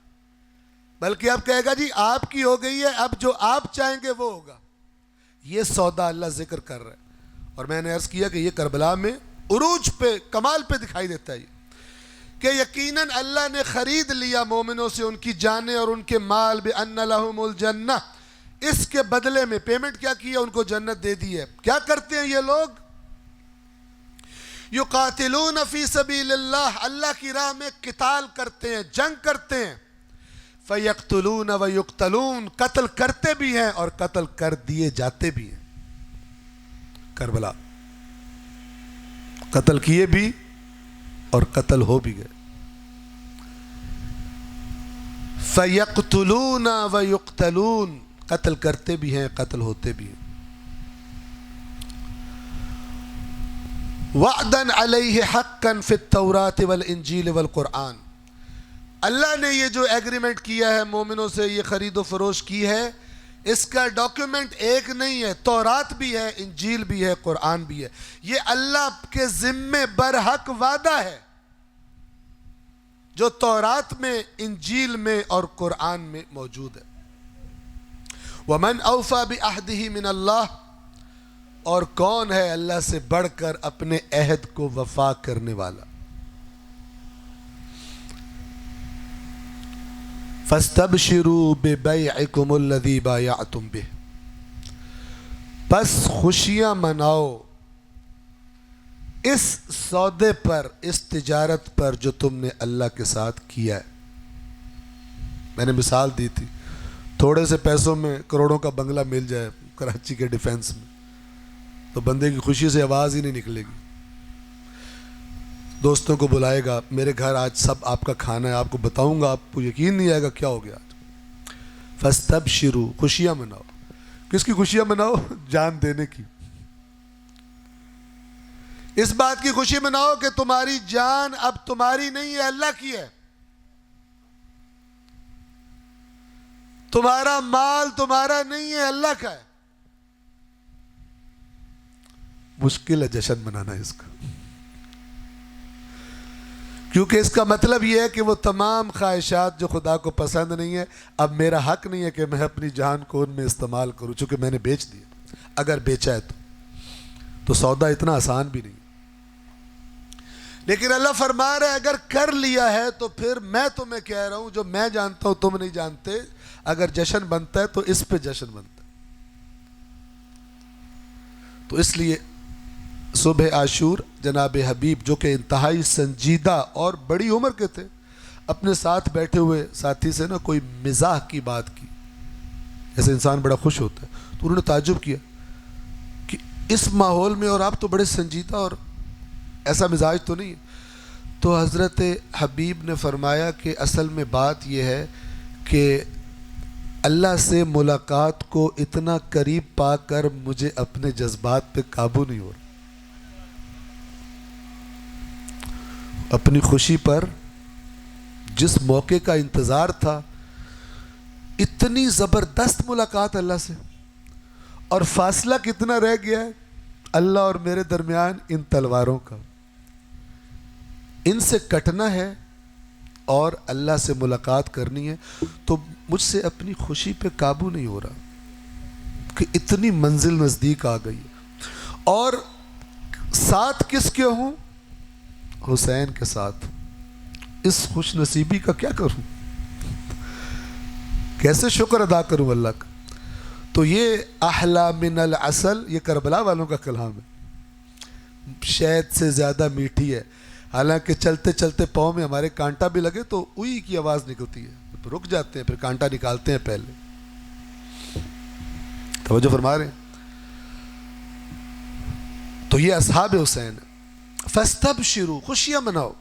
بلکہ اب کہے گا جی آپ کی ہو گئی ہے، اب جو آپ چاہیں گے وہ ہوگا. یہ سودا اللہ ذکر کر رہا ہے. اور میں نے عرض کیا کہ یہ کربلا میں عروج پہ، کمال پہ دکھائی دیتا ہے کہ یقیناً اللہ نے خرید لیا مومنوں سے ان کی جانیں اور ان کے مال بِأَنَّ لَهُمُ الْجَنَّةِ، اس کے بدلے میں پیمنٹ کیا کی ہے؟ ان کو جنت دے دی ہے. کیا کرتے ہیں یہ لوگ؟ یقاتلون فی سبیل اللہ، اللہ کی راہ میں قتال کرتے ہیں، جنگ کرتے ہیں. فیقتلون ویقتلون، قتل کرتے بھی ہیں اور قتل کر دیے جاتے بھی ہیں. کربلا قتل کیے بھی اور قتل ہو بھی گئے. فیقتلون ویقتلون، قتل کرتے بھی ہیں قتل ہوتے بھی ہیں. وعدن علیہ حقا فی التوراۃ والانجیل والقرآن، اللہ نے یہ جو ایگریمنٹ کیا ہے مومنوں سے، یہ خرید و فروش کی ہے، اس کا ڈاکیومنٹ ایک نہیں ہے، تورات بھی ہے، انجیل بھی ہے، قرآن بھی ہے. یہ اللہ کے ذمے برحق وعدہ ہے جو تورات میں، انجیل میں اور قرآن میں موجود ہے. وَمَنْ أَوْفَى بِعَهْدِهِ مِنَ اللَّهِ، اور کون ہے اللہ سے بڑھ کر اپنے عہد کو وفا کرنے والا. فَاسْتَبْشِرُوا بِبَيْعِكُمُ الَّذِي بَايَعْتُمْ بِهِ، بس خوشیاں مناؤ اس سودے پر، اس تجارت پر جو تم نے اللہ کے ساتھ کیا ہے. میں نے مثال دی تھی، تھوڑے سے پیسوں میں کروڑوں کا بنگلہ مل جائے کراچی کے ڈیفینس میں تو بندے کی خوشی سے آواز ہی نہیں نکلے گی. دوستوں کو بلائے گا، میرے گھر آج سب آپ کا کھانا ہے، آپ کو بتاؤں گا، آپ کو یقین نہیں آئے گا کیا ہو گیا آج. فاستبشروا، خوشیاں مناؤ. کس کی خوشیاں مناؤ؟ جان دینے کی. اس بات کی خوشی مناؤ کہ تمہاری جان اب تمہاری نہیں ہے، اللہ کی ہے. تمہارا مال تمہارا نہیں ہے، اللہ کا ہے. مشکل ہے جشن منانا اس کا، کیونکہ اس کا مطلب یہ ہے کہ وہ تمام خواہشات جو خدا کو پسند نہیں ہے، اب میرا حق نہیں ہے کہ میں اپنی جان کو ان میں استعمال کروں، چونکہ میں نے بیچ دیا. اگر بیچا ہے تو سودا اتنا آسان بھی نہیں. لیکن اللہ فرما رہا ہے اگر کر لیا ہے تو پھر میں تمہیں کہہ رہا ہوں جو میں جانتا ہوں تم نہیں جانتے. اگر جشن بنتا ہے تو اس پہ جشن بنتا ہے. تو اس لیے صبح عاشور جناب حبیب جو کہ انتہائی سنجیدہ اور بڑی عمر کے تھے، اپنے ساتھ بیٹھے ہوئے ساتھی سے نا کوئی مزاح کی بات کی، ایسے انسان بڑا خوش ہوتا ہے. تو انہوں نے تعجب کیا کہ اس ماحول میں اور آپ تو بڑے سنجیدہ اور ایسا مزاج تو نہیں ہے. تو حضرت حبیب نے فرمایا کہ اصل میں بات یہ ہے کہ اللہ سے ملاقات کو اتنا قریب پا کر مجھے اپنے جذبات پہ قابو نہیں ہو رہا. اپنی خوشی پر جس موقع کا انتظار تھا، اتنی زبردست ملاقات اللہ سے، اور فاصلہ کتنا رہ گیا ہے اللہ اور میرے درمیان، ان تلواروں کا. ان سے کٹنا ہے اور اللہ سے ملاقات کرنی ہے. تو مجھ سے اپنی خوشی پہ قابو نہیں ہو رہا کہ اتنی منزل نزدیک آ گئی ہے. اور ساتھ کس کے ہوں؟ حسین کے ساتھ. اس خوش نصیبی کا کیا کروں، کیسے شکر ادا کروں اللہ کا. تو یہ احلی من العسل، یہ کربلا والوں کا کلام ہے، شہد سے زیادہ میٹھی ہے. حالانکہ چلتے چلتے پاؤں میں ہمارے کانٹا بھی لگے تو اوئی کی آواز نکلتی ہے، رک جاتے ہیں، پھر کانٹا نکالتے ہیں. پہلے توجہ فرما رہے ہیں. تو یہ اصحاب حسین. فاستبشروا، خوشیاں مناؤ،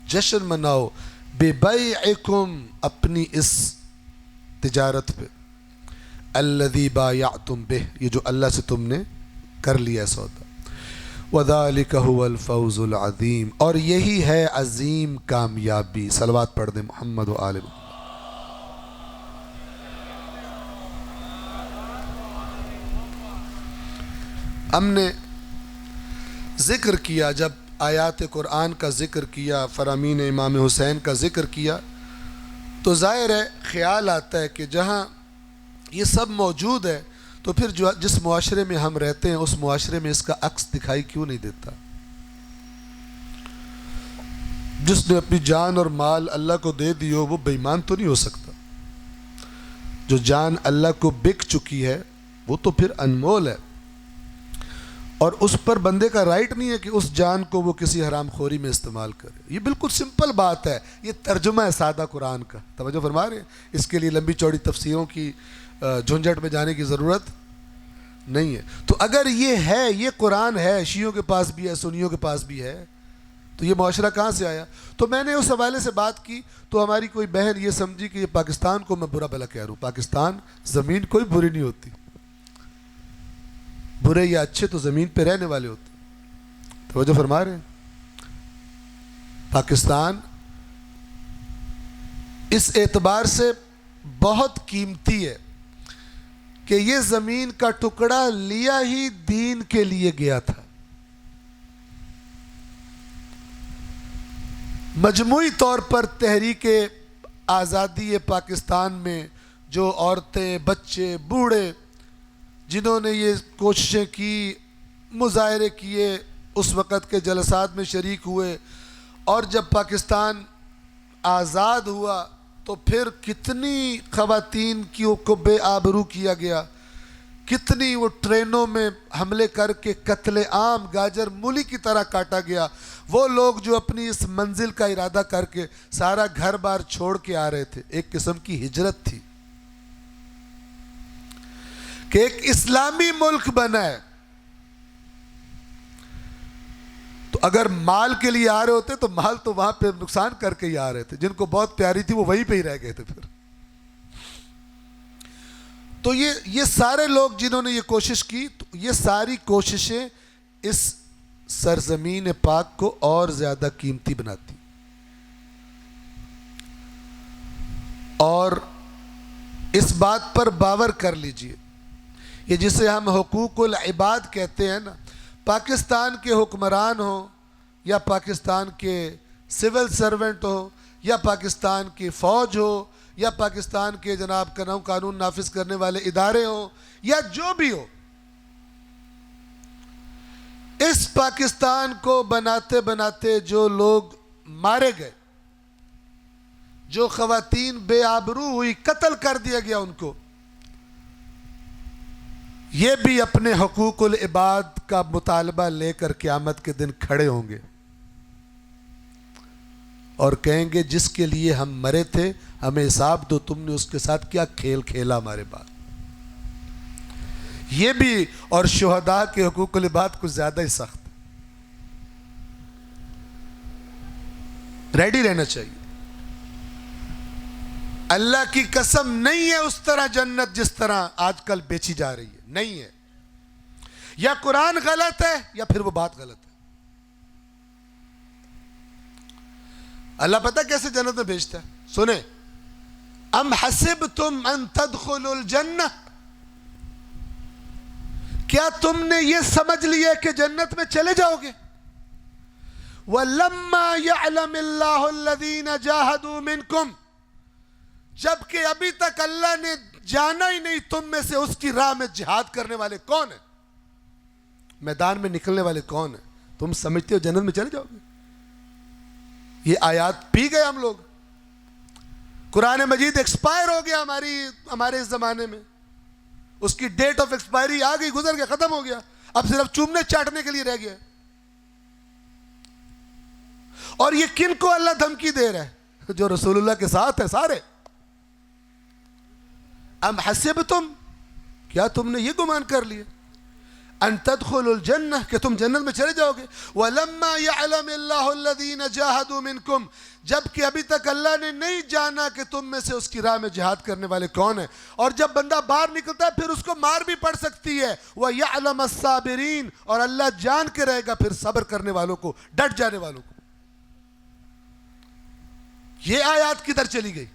جشن مناؤ، ببیعکم، اپنی اس تجارت پہ، الذی بایعتم بہ، یہ جو اللہ سے تم نے کر لیا سودا. وذالک هو الفوز العظیم، اور یہی ہے عظیم کامیابی. صلوات پڑھ دیں محمد و آل محمد. ہم نے ذکر کیا، جب آیات قرآن کا ذکر کیا، فرامین امام حسین کا ذکر کیا، تو ظاہر ہے خیال آتا ہے کہ جہاں یہ سب موجود ہے تو پھر جو جس معاشرے میں ہم رہتے ہیں اس معاشرے میں اس کا عکس دکھائی کیوں نہیں دیتا. جس نے اپنی جان اور مال اللہ کو دے دی ہو وہ بے ایمان تو نہیں ہو سکتا. جو جان اللہ کو بک چکی ہے وہ تو پھر انمول ہے، اور اس پر بندے کا رائٹ نہیں ہے کہ اس جان کو وہ کسی حرام خوری میں استعمال کرے. یہ بالکل سمپل بات ہے، یہ ترجمہ ہے سادہ قرآن کا. توجہ فرما رہے ہیں. اس کے لیے لمبی چوڑی تفسیروں کی جھنجھٹ میں جانے کی ضرورت نہیں ہے. تو اگر یہ ہے، یہ قرآن ہے، شیعوں کے پاس بھی ہے، سنیوں کے پاس بھی ہے، تو یہ معاشرہ کہاں سے آیا؟ تو میں نے اس حوالے سے بات کی تو ہماری کوئی بہن یہ سمجھی کہ یہ پاکستان کو میں برا بھلا کہہ رہا ہوں. پاکستان زمین کوئی بری نہیں ہوتی، برے یا اچھے تو زمین پہ رہنے والے ہوتے. توجہ فرما رہے ہیں. پاکستان اس اعتبار سے بہت قیمتی ہے کہ یہ زمین کا ٹکڑا لیا ہی دین کے لیے گیا تھا. مجموعی طور پر تحریک آزادی پاکستان میں جو عورتیں، بچے، بوڑھے جنہوں نے یہ کوششیں کی، مظاہرے کیے، اس وقت کے جلسات میں شریک ہوئے، اور جب پاکستان آزاد ہوا تو پھر کتنی خواتین کو بے آبرو کیا گیا، کتنی وہ ٹرینوں میں حملے کر کے قتل عام گاجر مولی کی طرح کاٹا گیا. وہ لوگ جو اپنی اس منزل کا ارادہ کر کے سارا گھر بار چھوڑ کے آ رہے تھے, ایک قسم کی ہجرت تھی کہ ایک اسلامی ملک بنا ہے. تو اگر مال کے لیے آ رہے ہوتے تو مال تو وہاں پہ نقصان کر کے ہی آ رہے تھے. جن کو بہت پیاری تھی وہ وہیں پہ ہی رہ گئے تھے پھر. تو یہ سارے لوگ جنہوں نے یہ کوشش کی, تو یہ ساری کوششیں اس سرزمین پاک کو اور زیادہ قیمتی بناتی. اور اس بات پر باور کر لیجئے, یہ جسے ہم حقوق العباد کہتے ہیں نا, پاکستان کے حکمران ہوں یا پاکستان کے سول سرونٹ ہوں یا پاکستان کی فوج ہو یا پاکستان کے جناب کا نام قانون نافذ کرنے والے ادارے ہوں یا جو بھی ہو, اس پاکستان کو بناتے بناتے جو لوگ مارے گئے, جو خواتین بے آبرو ہوئی, قتل کر دیا گیا ان کو, یہ بھی اپنے حقوق العباد کا مطالبہ لے کر قیامت کے دن کھڑے ہوں گے اور کہیں گے جس کے لیے ہم مرے تھے ہمیں حساب دو, تم نے اس کے ساتھ کیا کھیل کھیلا ہمارے بعد. یہ بھی اور شہداء کے حقوق العباد کچھ زیادہ ہی سخت. ریڈی رہنا چاہیے. اللہ کی قسم نہیں ہے اس طرح جنت جس طرح آج کل بیچی جا رہی ہے, نہیں ہے. یا قرآن غلط ہے یا پھر وہ بات غلط ہے. اللہ پتہ کیسے جنت میں بھیجتا ہے, سنیں, ام حسبتم ان تدخلوا الجنہ, کیا تم نے یہ سمجھ لیا کہ جنت میں چلے جاؤ گے؟ وَلَمَّا يَعْلَمِ اللَّهُ الَّذِينَ جَاهَدُوا مِنْكُمْ, جبکہ ابھی تک اللہ نے جانا ہی نہیں تم میں سے اس کی راہ میں جہاد کرنے والے کون ہیں, میدان میں نکلنے والے کون ہیں. تم سمجھتے ہو جنت میں چلے جاؤ گے؟ یہ آیات پی گئے ہم لوگ. قرآن مجید ایکسپائر ہو گیا ہمارے اس زمانے میں, اس کی ڈیٹ آف ایکسپائری آ گئی, گزر گیا, ختم ہو گیا. اب صرف چومنے چاٹنے کے لیے رہ گیا. اور یہ کن کو اللہ دھمکی دے رہا ہے؟ جو رسول اللہ کے ساتھ ہے سارے. ام حسبتم, کیا تم نے یہ گمان کر لیا ان تدخلوا الجنہ کہ تم جنت میں چلے جاؤ گے؟ وَلَمَّا يَعْلَمِ اللَّهُ الَّذِينَ جَاهَدُوا مِنْكُمْ, جبکہ ابھی تک اللہ نے نہیں جانا کہ تم میں سے اس کی راہ میں جہاد کرنے والے کون ہیں. اور جب بندہ باہر نکلتا ہے پھر اس کو مار بھی پڑ سکتی ہے. وَيَعْلَمَ الصَّابِرِينَ, اور اللہ جان کے رہے گا پھر صبر کرنے والوں کو, ڈٹ جانے والوں کو. یہ آیات کدھر چلی گئی؟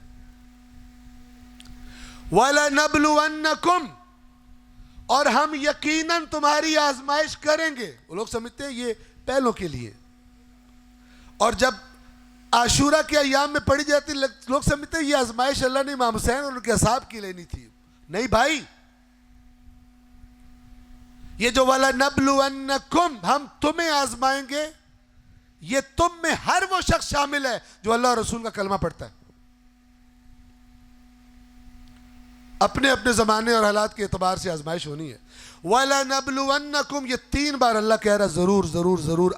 وَلَنَبْلُوَنَّكُمْ, اور ہم یقیناً تمہاری آزمائش کریں گے. وہ لوگ سمجھتے ہیں یہ پہلوں کے لیے, اور جب عاشورہ کے ایام میں پڑھی جاتی لوگ سمجھتے ہیں یہ آزمائش اللہ نے امام حسین اور ان کے اصحاب کی لینی تھی. نہیں بھائی, یہ جو وَلَنَبْلُوَنَّكُمْ, ہم تمہیں آزمائیں گے, یہ تم میں ہر وہ شخص شامل ہے جو اللہ اور رسول کا کلمہ پڑھتا ہے. اپنے اپنے زمانے اور حالات کے اعتبار سے آزمائش ہونی ہے. وَلَنَبْلُوَنَّكُمْ, یہ 3 بار اللہ کہہ رہا ضرور ضرور ضرور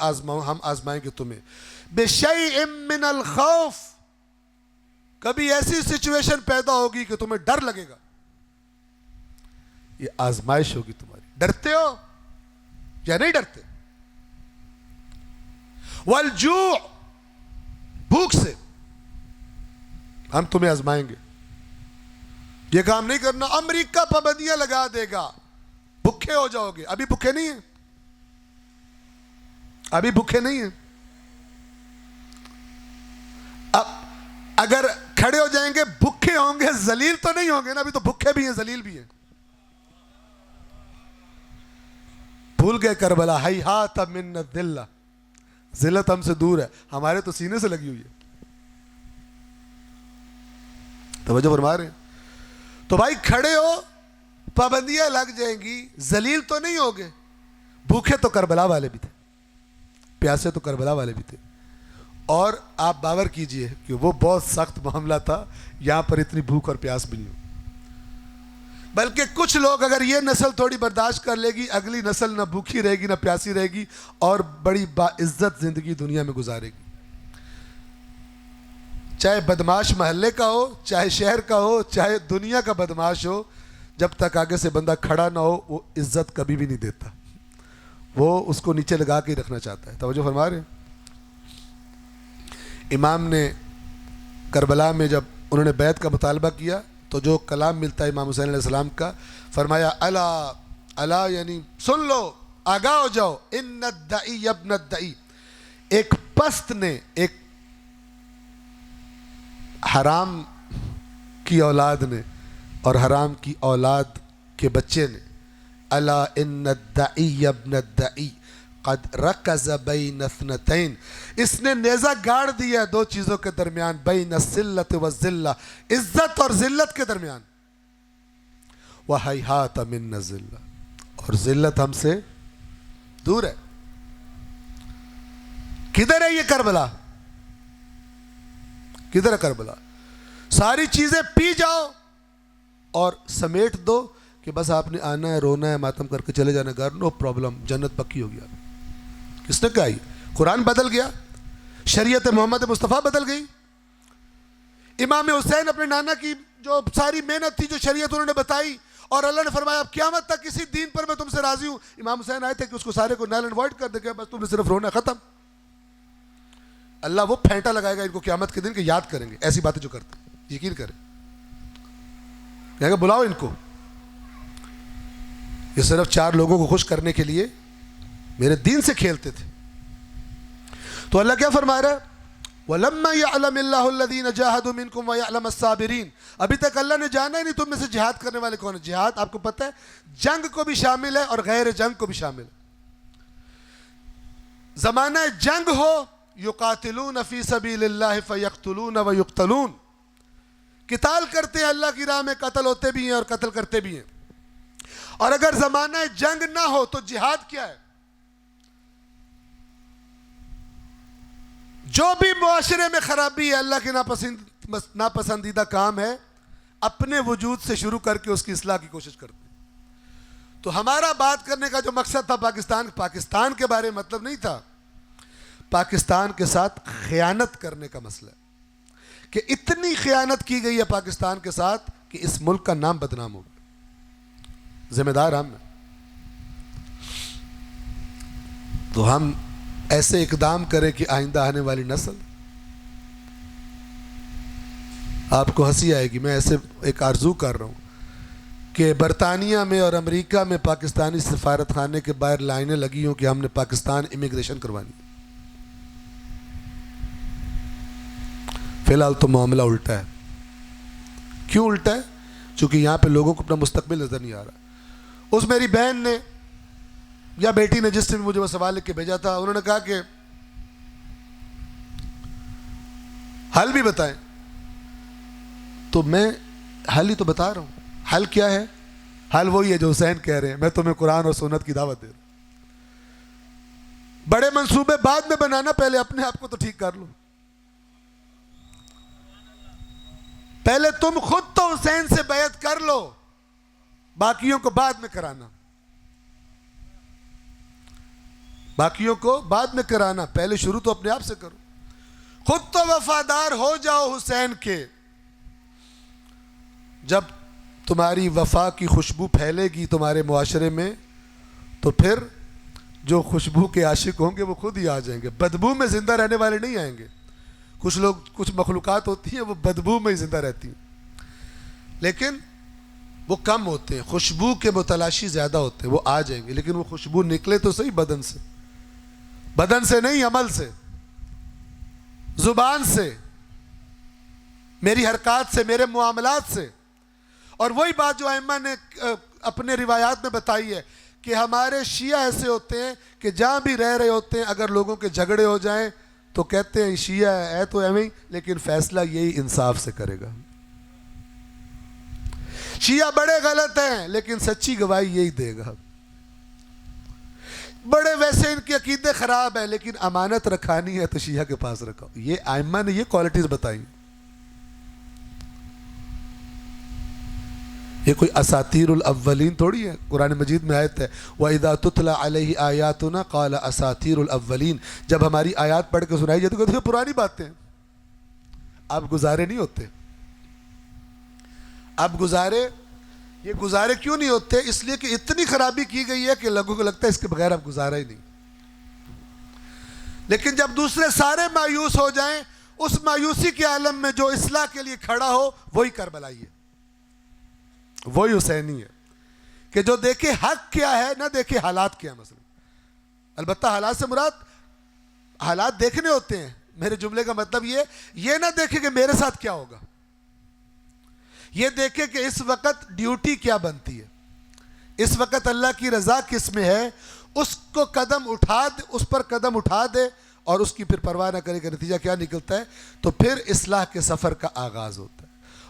ہم آزمائیں گے تمہیں. بِشَيْءٍ مِّنَ الْخَوْفِ, کبھی ایسی سچویشن پیدا ہوگی کہ تمہیں ڈر لگے گا. یہ آزمائش ہوگی تمہاری. ڈرتے ہو یا نہیں ڈرتے؟ وَالْجُوعِ, بھوک سے ہم تمہیں آزمائیں گے. یہ کام نہیں کرنا, امریکہ پابندیاں لگا دے گا, بھوکے ہو جاؤ گے. ابھی بھوکے نہیں ہیں, ابھی بھوکے نہیں ہیں. اب اگر کھڑے ہو جائیں گے بھوکے ہوں گے, ذلیل تو نہیں ہوں گے نا. ابھی تو بھوکے بھی ہیں, ذلیل بھی ہیں. بھول گئے کربلا, ہیہات من الذلہ, ذلت ہم سے دور ہے, ہمارے تو سینے سے لگی ہوئی ہے. توجہ فرما رہے ہیں؟ تو بھائی کھڑے ہو, پابندیاں لگ جائیں گی, ذلیل تو نہیں ہوگے. بھوکے تو کربلا والے بھی تھے, پیاسے تو کربلا والے بھی تھے. اور آپ باور کیجئے کہ وہ بہت سخت معاملہ تھا, یہاں پر اتنی بھوک اور پیاس بھی نہیں ہو. بلکہ کچھ لوگ اگر یہ نسل تھوڑی برداشت کر لے گی، اگلی نسل نہ بھوکی رہے گی نہ پیاسی رہے گی اور بڑی باعزت زندگی دنیا میں گزارے گی. چاہے بدماش محلے کا ہو، چاہے شہر کا ہو، چاہے دنیا کا بدماش ہو، جب تک آگے سے بندہ کھڑا نہ ہو وہ عزت کبھی بھی نہیں دیتا، وہ اس کو نیچے لگا کے ہی رکھنا چاہتا ہے. توجہ فرما رہے ہیں؟ امام نے کربلا میں جب انہوں نے بیعت کا مطالبہ کیا تو جو کلام ملتا ہے امام حسین علیہ السلام کا، فرمایا الا الا، یعنی سن لو، آگاہ ہو جاؤ، ان الدعی ابن الدعی، ایک پست نے، ایک حرام کی اولاد نے اور حرام کی اولاد کے بچے نے، الا ان الدعی ابن الدعی قد رکز بین اثنتین، اس نے نیزہ گاڑ دیا دو چیزوں کے درمیان، بین الذلۃ والذلہ، عزت اور ذلت کے درمیان، وہیہات من الذلہ، اور ذلت ہم سے دور ہے. کدھر ہے یہ کربلا؟ کدھر ہے کربلا؟ ساری چیزیں پی جاؤ اور سمیٹ دو کہ بس آپ نے آنا ہے، رونا ہے، ماتم کر کے چلے جانا گھر، نو پرابلم، جنت پکی ہو گیا. کس نے کہا؟ قرآن بدل گیا، شریعت محمد مصطفیٰ بدل گئی. امام حسین اپنے نانا کی جو ساری محنت تھی، جو شریعت انہوں نے بتائی، اور اللہ نے فرمایا اب قیامت تک کسی دین پر میں تم سے راضی ہوں. امام حسین آئے تھے کہ اس کو سارے کو نل اینڈ وائڈ کر دے گا، بس تم نے صرف رونا، ختم. اللہ وہ پھینٹا لگائے گا ان کو قیامت کے دن کہ یاد کریں گے ایسی باتیں جو کرتے ہیں. یقین کریں، کہیں گے بلاؤ ان کو، یہ صرف 4 لوگوں کو خوش کرنے کے لیے میرے دین سے کھیلتے تھے. تو اللہ کیا فرما رہا ہے؟ وَلَمَّا يَعْلَمِ اللَّهُ الَّذِينَ جَاهَدُوا مِنْكُمْ وَيَعْلَمَ الصَّابِرِينَ، ابھی تک اللہ نے جانا ہی نہیں تم میں سے جہاد کرنے والے کون ہیں. جہاد آپ کو پتہ ہے جنگ کو بھی شامل ہے اور غیر جنگ کو بھی شامل ہے. زمانہ جنگ ہو، یقاتلون فی سبیل اللہ فیقتلون ویقتلون، قتال کرتے ہیں اللہ کی راہ میں، قتل ہوتے بھی ہیں اور قتل کرتے بھی ہیں. اور اگر زمانہ جنگ نہ ہو تو جہاد کیا ہے؟ جو بھی معاشرے میں خرابی ہے، اللہ کے ناپسندیدہ کام ہے، اپنے وجود سے شروع کر کے اس کی اصلاح کی کوشش کرتے ہیں. تو ہمارا بات کرنے کا جو مقصد تھا پاکستان کے بارے میں مطلب نہیں تھا، پاکستان کے ساتھ خیانت کرنے کا مسئلہ ہے کہ اتنی خیانت کی گئی ہے پاکستان کے ساتھ کہ اس ملک کا نام بدنام ہو گیا. ذمہ دار ہم ہیں. تو ہم ایسے اقدام کریں کہ آئندہ آنے والی نسل، آپ کو ہنسی آئے گی، میں ایسے ایک آرزو کر رہا ہوں کہ برطانیہ میں اور امریکہ میں پاکستانی سفارت خانے کے باہر لائنیں لگی ہوں کہ ہم نے پاکستان امیگریشن کروانی. فی الحال تو معاملہ الٹا ہے. کیوں الٹا ہے؟ چونکہ یہاں پہ لوگوں کو اپنا مستقبل نظر نہیں آ رہا. اس میری بہن نے یا بیٹی نے جس سے بھی مجھے وہ سوال لکھ کے بھیجا تھا، انہوں نے کہا کہ حل بھی بتائیں. تو میں حل ہی تو بتا رہا ہوں. حل کیا ہے؟ حل وہی ہے جو حسین کہہ رہے ہیں، میں تمہیں قرآن اور سنت کی دعوت دے رہا ہوں. بڑے منصوبے بعد میں بنانا، پہلے اپنے آپ کو تو ٹھیک کر لو. پہلے تم خود تو حسین سے بیعت کر لو، باقیوں کو بعد میں کرانا. باقیوں کو بعد میں کرانا، پہلے شروع تو اپنے آپ سے کرو. خود تو وفادار ہو جاؤ حسین کے. جب تمہاری وفا کی خوشبو پھیلے گی تمہارے معاشرے میں تو پھر جو خوشبو کے عاشق ہوں گے وہ خود ہی آ جائیں گے. بدبو میں زندہ رہنے والے نہیں آئیں گے. کچھ لوگ، کچھ مخلوقات ہوتی ہیں وہ بدبو میں ہی زندہ رہتی ہیں، لیکن وہ کم ہوتے ہیں. خوشبو کے متلاشی زیادہ ہوتے ہیں، وہ آ جائیں گے. لیکن وہ خوشبو نکلے تو صحیح بدن سے، بدن سے نہیں، عمل سے، زبان سے، میری حرکات سے، میرے معاملات سے. اور وہی بات جو ائمہ نے اپنے روایات میں بتائی ہے کہ ہمارے شیعہ ایسے ہوتے ہیں کہ جہاں بھی رہ رہے ہوتے ہیں اگر لوگوں کے جھگڑے ہو جائیں تو کہتے ہیں شیعہ ہے تو ایویں ہی، لیکن فیصلہ یہی انصاف سے کرے گا. شیعہ بڑے غلط ہیں لیکن سچی گواہی یہی دے گا. بڑے ویسے ان کے عقیدے خراب ہیں لیکن امانت رکھانی ہے تو شیعہ کے پاس رکھو. یہ ائمہ نے یہ کوالٹیز بتائی. یہ کوئی اساطیر الاولین تھوڑی ہے، قرآن مجید میں آیت ہے وَإِذَا تُتْلَى عَلَيْهِ آيَاتُنَا قَالَ أَسَاطِيرُ الْأَوَّلِينَ، جب ہماری آیات پڑھ کے سنائی جاتی ہے تو پرانی باتیں ہیں. اب گزارے نہیں ہوتے. اب گزارے، یہ گزارے کیوں نہیں ہوتے؟ اس لیے کہ اتنی خرابی کی گئی ہے کہ لوگوں کو لگتا ہے اس کے بغیر اب گزارا ہی نہیں. لیکن جب دوسرے سارے مایوس ہو جائیں، اس مایوسی کے عالم میں جو اصلاح کے لیے کھڑا ہو وہی کربلائی ہے، وہی حسینی ہے، کہ جو دیکھے حق کیا ہے نہ دیکھے حالات کیا. مثلا البتہ حالات سے مراد حالات دیکھنے ہوتے ہیں. میرے جملے کا مطلب یہ نہ دیکھے کہ میرے ساتھ کیا ہوگا، یہ دیکھے کہ اس وقت ڈیوٹی کیا بنتی ہے، اس وقت اللہ کی رضا کس میں ہے، اس کو قدم اٹھا دے، اس پر قدم اٹھا دے اور اس کی پھر پرواہ نہ کرے کہ نتیجہ کیا نکلتا ہے. تو پھر اصلاح کے سفر کا آغاز ہوتا ہے.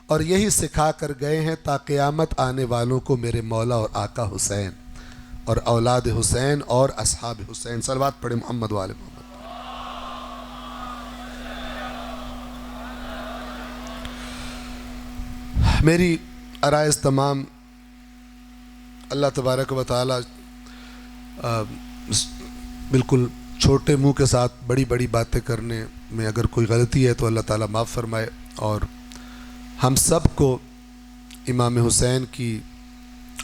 اور یہی سکھا کر گئے ہیں تا قیامت آنے والوں کو میرے مولا اور آقا حسین اور اولاد حسین اور اصحاب حسین. صلوات پڑھے محمد وآل محمد. میری عرائض تمام اللہ تبارک و تعالی بالکل چھوٹے منہ کے ساتھ بڑی بڑی باتیں کرنے میں اگر کوئی غلطی ہے تو اللہ تعالیٰ معاف فرمائے. اور ہم سب کو امام حسین کی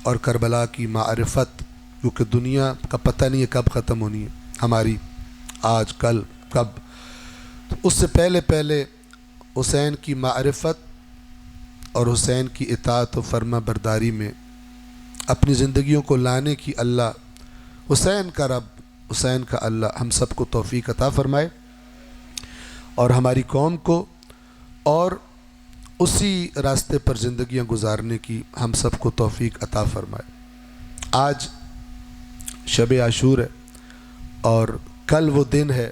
اور کربلا کی معرفت، کیونکہ دنیا کا پتہ نہیں ہے کب ختم ہونی ہے، ہماری آج کل کب، تو اس سے پہلے حسین کی معرفت اور حسین کی اطاعت و فرما برداری میں اپنی زندگیوں کو لانے کی اللہ، حسین کا رب، حسین کا اللہ ہم سب کو توفیق عطا فرمائے اور ہماری قوم کو اور اسی راستے پر زندگیاں گزارنے کی ہم سب کو توفیق عطا فرمائے. آج شب عاشور ہے اور کل وہ دن ہے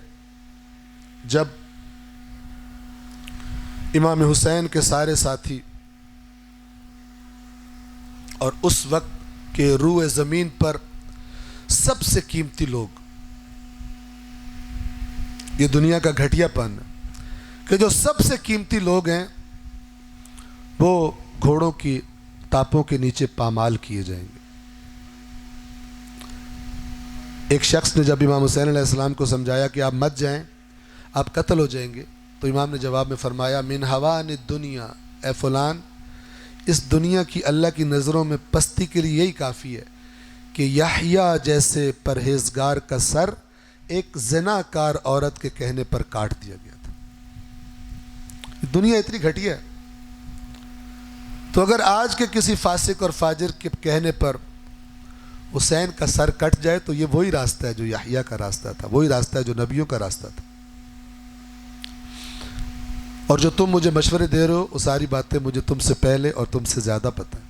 جب امام حسین کے سارے ساتھی اور اس وقت کے روئے زمین پر سب سے قیمتی لوگ، یہ دنیا کا گھٹیا پن ہے کہ جو سب سے قیمتی لوگ ہیں وہ گھوڑوں کی ٹاپوں کے نیچے پامال کیے جائیں گے. ایک شخص نے جب امام حسین علیہ السلام کو سمجھایا کہ آپ مت جائیں، آپ قتل ہو جائیں گے، تو امام نے جواب میں فرمایا من ہوان الدنیا، اے فلان، اس دنیا کی اللہ کی نظروں میں پستی کے لیے یہی کافی ہے کہ یحییٰ جیسے پرہیزگار کا سر ایک زنا کار عورت کے کہنے پر کاٹ دیا گیا تھا. دنیا اتنی گھٹیا ہے. تو اگر آج کے کسی فاسق اور فاجر کے کہنے پر حسین کا سر کٹ جائے تو یہ وہی راستہ ہے جو یحییٰ کا راستہ تھا، وہی راستہ ہے جو نبیوں کا راستہ تھا. اور جو تم مجھے مشورے دے رہے ہو وہ ساری باتیں مجھے تم سے پہلے اور تم سے زیادہ پتہ ہے.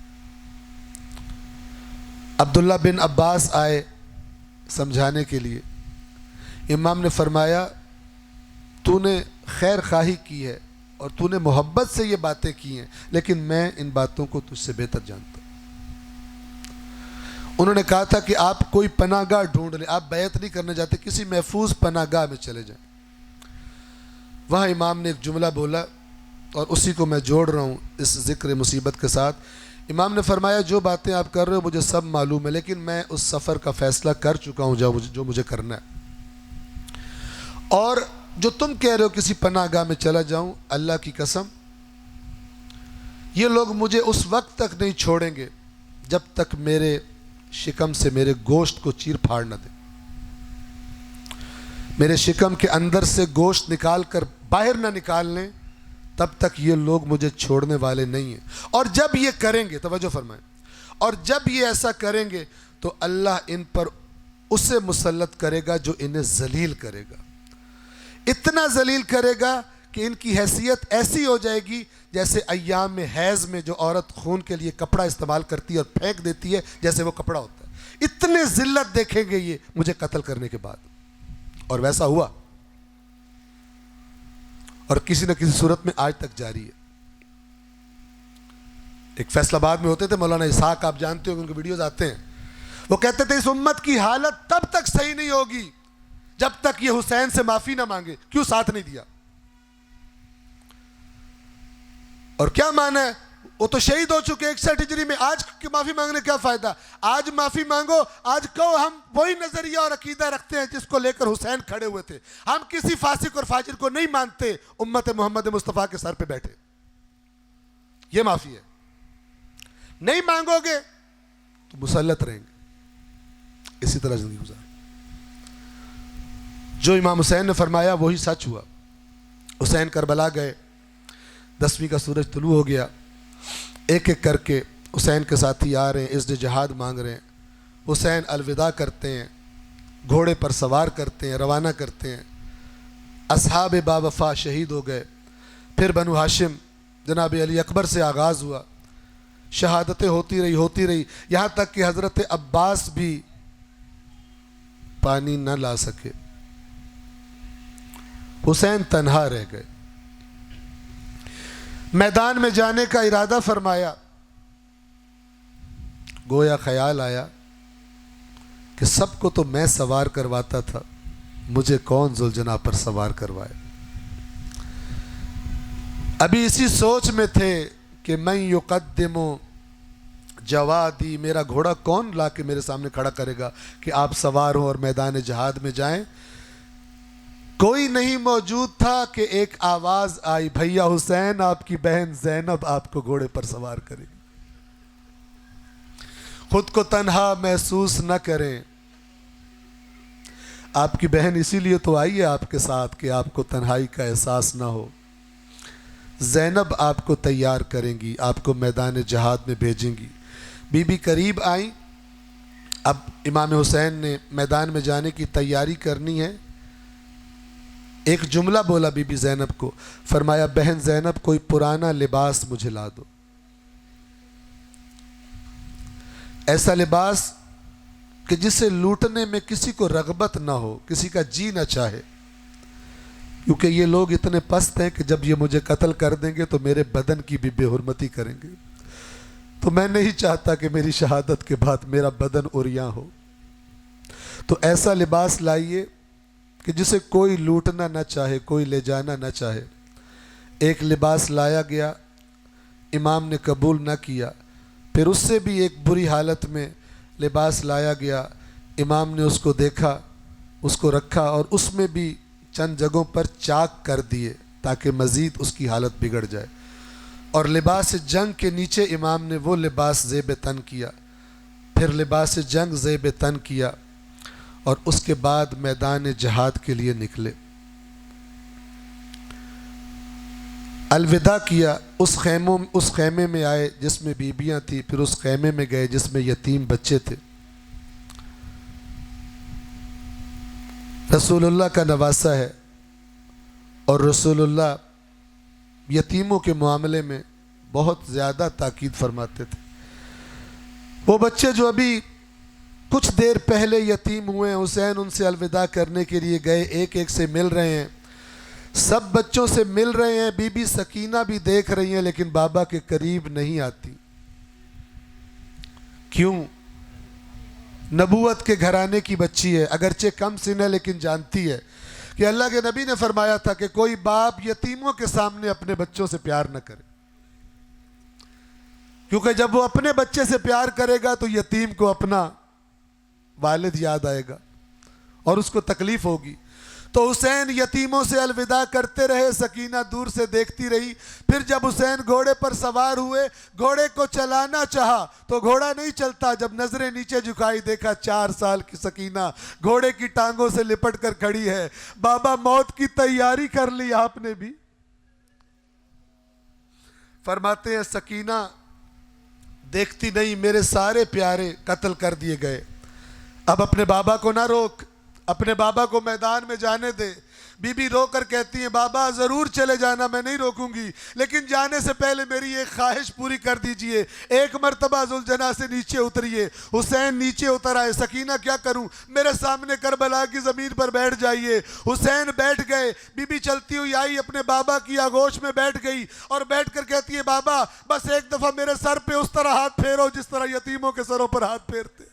عبداللہ بن عباس آئے سمجھانے کے لیے. امام نے فرمایا تو نے خیر خواہی کی ہے اور تو نے محبت سے یہ باتیں کی ہیں، لیکن میں ان باتوں کو تجھ سے بہتر جانتا ہوں. انہوں نے کہا تھا کہ آپ کوئی پناہ گاہ ڈھونڈ لیں، آپ بیعت نہیں کرنے جاتے، کسی محفوظ پناہ گاہ میں چلے جائیں. وہاں امام نے ایک جملہ بولا اور اسی کو میں جوڑ رہا ہوں اس ذکر مصیبت کے ساتھ. امام نے فرمایا جو باتیں آپ کر رہے ہو مجھے سب معلوم ہے، لیکن میں اس سفر کا فیصلہ کر چکا ہوں جو مجھے کرنا ہے، اور جو تم کہہ رہے ہو کسی پناہ گاہ میں چلا جاؤں، اللہ کی قسم یہ لوگ مجھے اس وقت تک نہیں چھوڑیں گے جب تک میرے شکم سے میرے گوشت کو چیر پھاڑ نہ دیں. میرے شکم کے اندر سے گوشت نکال کر باہر نہ نکال لیں تب تک یہ لوگ مجھے چھوڑنے والے نہیں ہیں. اور جب یہ کریں گے، توجہ فرمائیں، اور جب یہ ایسا کریں گے تو اللہ ان پر اسے مسلط کرے گا جو انہیں ذلیل کرے گا، اتنا ذلیل کرے گا کہ ان کی حیثیت ایسی ہو جائے گی جیسے ایام میں حیض میں جو عورت خون کے لیے کپڑا استعمال کرتی ہے اور پھینک دیتی ہے جیسے وہ کپڑا ہوتا ہے. اتنے ذلت دیکھیں گے یہ مجھے قتل کرنے کے بعد. اور ویسا ہوا اور کسی نہ کسی صورت میں آج تک جاری ہے. ایک فیصل آباد میں ہوتے تھے مولانا اسحاق، آپ جانتے ہو ان کے ویڈیوز آتے ہیں، وہ کہتے تھے اس امت کی حالت تب تک صحیح نہیں ہوگی جب تک یہ حسین سے معافی نہ مانگے. کیوں ساتھ نہیں دیا؟ اور کیا معنی ہے وہ تو شہید ہو چکے 61 ہجری میں. آج کی معافی مانگنے کیا فائدہ؟ آج معافی مانگو. آج کہو ہم وہی نظریہ اور عقیدہ رکھتے ہیں جس کو لے کر حسین کھڑے ہوئے تھے. ہم کسی فاسق اور فاجر کو نہیں مانتے امت محمد مصطفیٰ کے سر پہ بیٹھے. یہ معافی ہے. نہیں مانگو گے تو مسلط رہیں گے. اسی طرح زندگی گزار. جو امام حسین نے فرمایا وہی سچ ہوا. حسین کربلا گئے, 10ویں کا سورج طلوع ہو گیا. ایک ایک کر کے حسین کے ساتھی آ رہے ہیں, عزت جہاد مانگ رہے ہیں. حسین الوداع کرتے ہیں, گھوڑے پر سوار کرتے ہیں, روانہ کرتے ہیں. اصحاب با وفا شہید ہو گئے. پھر بنو ہاشم جناب علی اکبر سے آغاز ہوا. شہادتیں ہوتی رہی یہاں تک کہ حضرت عباس بھی پانی نہ لا سکے. حسین تنہا رہ گئے. میدان میں جانے کا ارادہ فرمایا. گویا خیال آیا کہ سب کو تو میں سوار کرواتا تھا, مجھے کون ذوالجناح پر سوار کروائے. ابھی اسی سوچ میں تھے کہ میں یقدم جوادی, میرا گھوڑا کون لا کے میرے سامنے کھڑا کرے گا کہ آپ سوار ہوں اور میدان جہاد میں جائیں. کوئی نہیں موجود تھا کہ ایک آواز آئی, بھیا حسین آپ کی بہن زینب آپ کو گھوڑے پر سوار کرے گی. خود کو تنہا محسوس نہ کریں. آپ کی بہن اسی لیے تو آئی ہے آپ کے ساتھ کہ آپ کو تنہائی کا احساس نہ ہو. زینب آپ کو تیار کریں گی, آپ کو میدان جہاد میں بھیجیں گی. بی بی قریب آئیں. اب امام حسین نے میدان میں جانے کی تیاری کرنی ہے. ایک جملہ بولا بی بی زینب کو, فرمایا بہن زینب کوئی پرانا لباس مجھے لا دو. ایسا لباس کہ جسے لوٹنے میں کسی کو رغبت نہ ہو, کسی کا جی نہ چاہے. کیونکہ یہ لوگ اتنے پست ہیں کہ جب یہ مجھے قتل کر دیں گے تو میرے بدن کی بھی بے حرمتی کریں گے. تو میں نہیں چاہتا کہ میری شہادت کے بعد میرا بدن عریاں ہو. تو ایسا لباس لائیے کہ جسے کوئی لوٹنا نہ چاہے, کوئی لے جانا نہ چاہے. ایک لباس لایا گیا, امام نے قبول نہ کیا. پھر اس سے بھی ایک بری حالت میں لباس لایا گیا. امام نے اس کو دیکھا, اس کو رکھا اور اس میں بھی چند جگہوں پر چاک کر دیے تاکہ مزید اس کی حالت بگڑ جائے. اور لباس جنگ کے نیچے امام نے وہ لباس زیب تن کیا. پھر لباس جنگ زیب تن کیا اور اس کے بعد میدان جہاد کے لیے نکلے. الوداع کیا. اس خیمے میں آئے جس میں بیبیاں تھیں. پھر اس خیمے میں گئے جس میں یتیم بچے تھے. رسول اللہ کا نواسا ہے اور رسول اللہ یتیموں کے معاملے میں بہت زیادہ تاکید فرماتے تھے. وہ بچے جو ابھی کچھ دیر پہلے یتیم ہوئے ہیں, حسین ان سے الوداع کرنے کے لیے گئے, ایک ایک سے مل رہے ہیں. سب بچوں سے مل رہے ہیں. بی بی سکینہ بھی دیکھ رہی ہیں لیکن بابا کے قریب نہیں آتی. کیوں؟ نبوت کے گھرانے کی بچی ہے, اگرچہ کم سن ہے لیکن جانتی ہے کہ اللہ کے نبی نے فرمایا تھا کہ کوئی باپ یتیموں کے سامنے اپنے بچوں سے پیار نہ کرے, کیونکہ جب وہ اپنے بچے سے پیار کرے گا تو یتیم کو اپنا والد یاد آئے گا اور اس کو تکلیف ہوگی. تو حسین یتیموں سے الوداع کرتے رہے, سکینہ دور سے دیکھتی رہی. پھر جب حسین گھوڑے پر سوار ہوئے, گھوڑے کو چلانا چاہا تو گھوڑا نہیں چلتا. جب نظریں نیچے جھکائی دیکھا 4 سال کی سکینہ گھوڑے کی ٹانگوں سے لپٹ کر کھڑی ہے. بابا موت کی تیاری کر لی آپ نے بھی. فرماتے ہیں سکینہ دیکھتی نہیں, میرے سارے پیارے قتل کر دیے گئے. اب اپنے بابا کو نہ روک, اپنے بابا کو میدان میں جانے دے. بی بی رو کر کہتی ہیں بابا ضرور چلے جانا, میں نہیں روکوں گی, لیکن جانے سے پہلے میری ایک خواہش پوری کر دیجئے. ایک مرتبہ ذوالجناح سے نیچے اتریے. حسین نیچے اتر آئے. سکینہ کیا کروں, میرے سامنے کربلا کی زمین پر بیٹھ جائیے. حسین بیٹھ گئے. بی بی چلتی ہوئی آئی, اپنے بابا کی آغوش میں بیٹھ گئی اور بیٹھ کر کہتی ہے بابا بس ایک دفعہ میرے سر پہ اس طرح ہاتھ پھیرو جس طرح یتیموں کے سروں پر ہاتھ پھیرتے.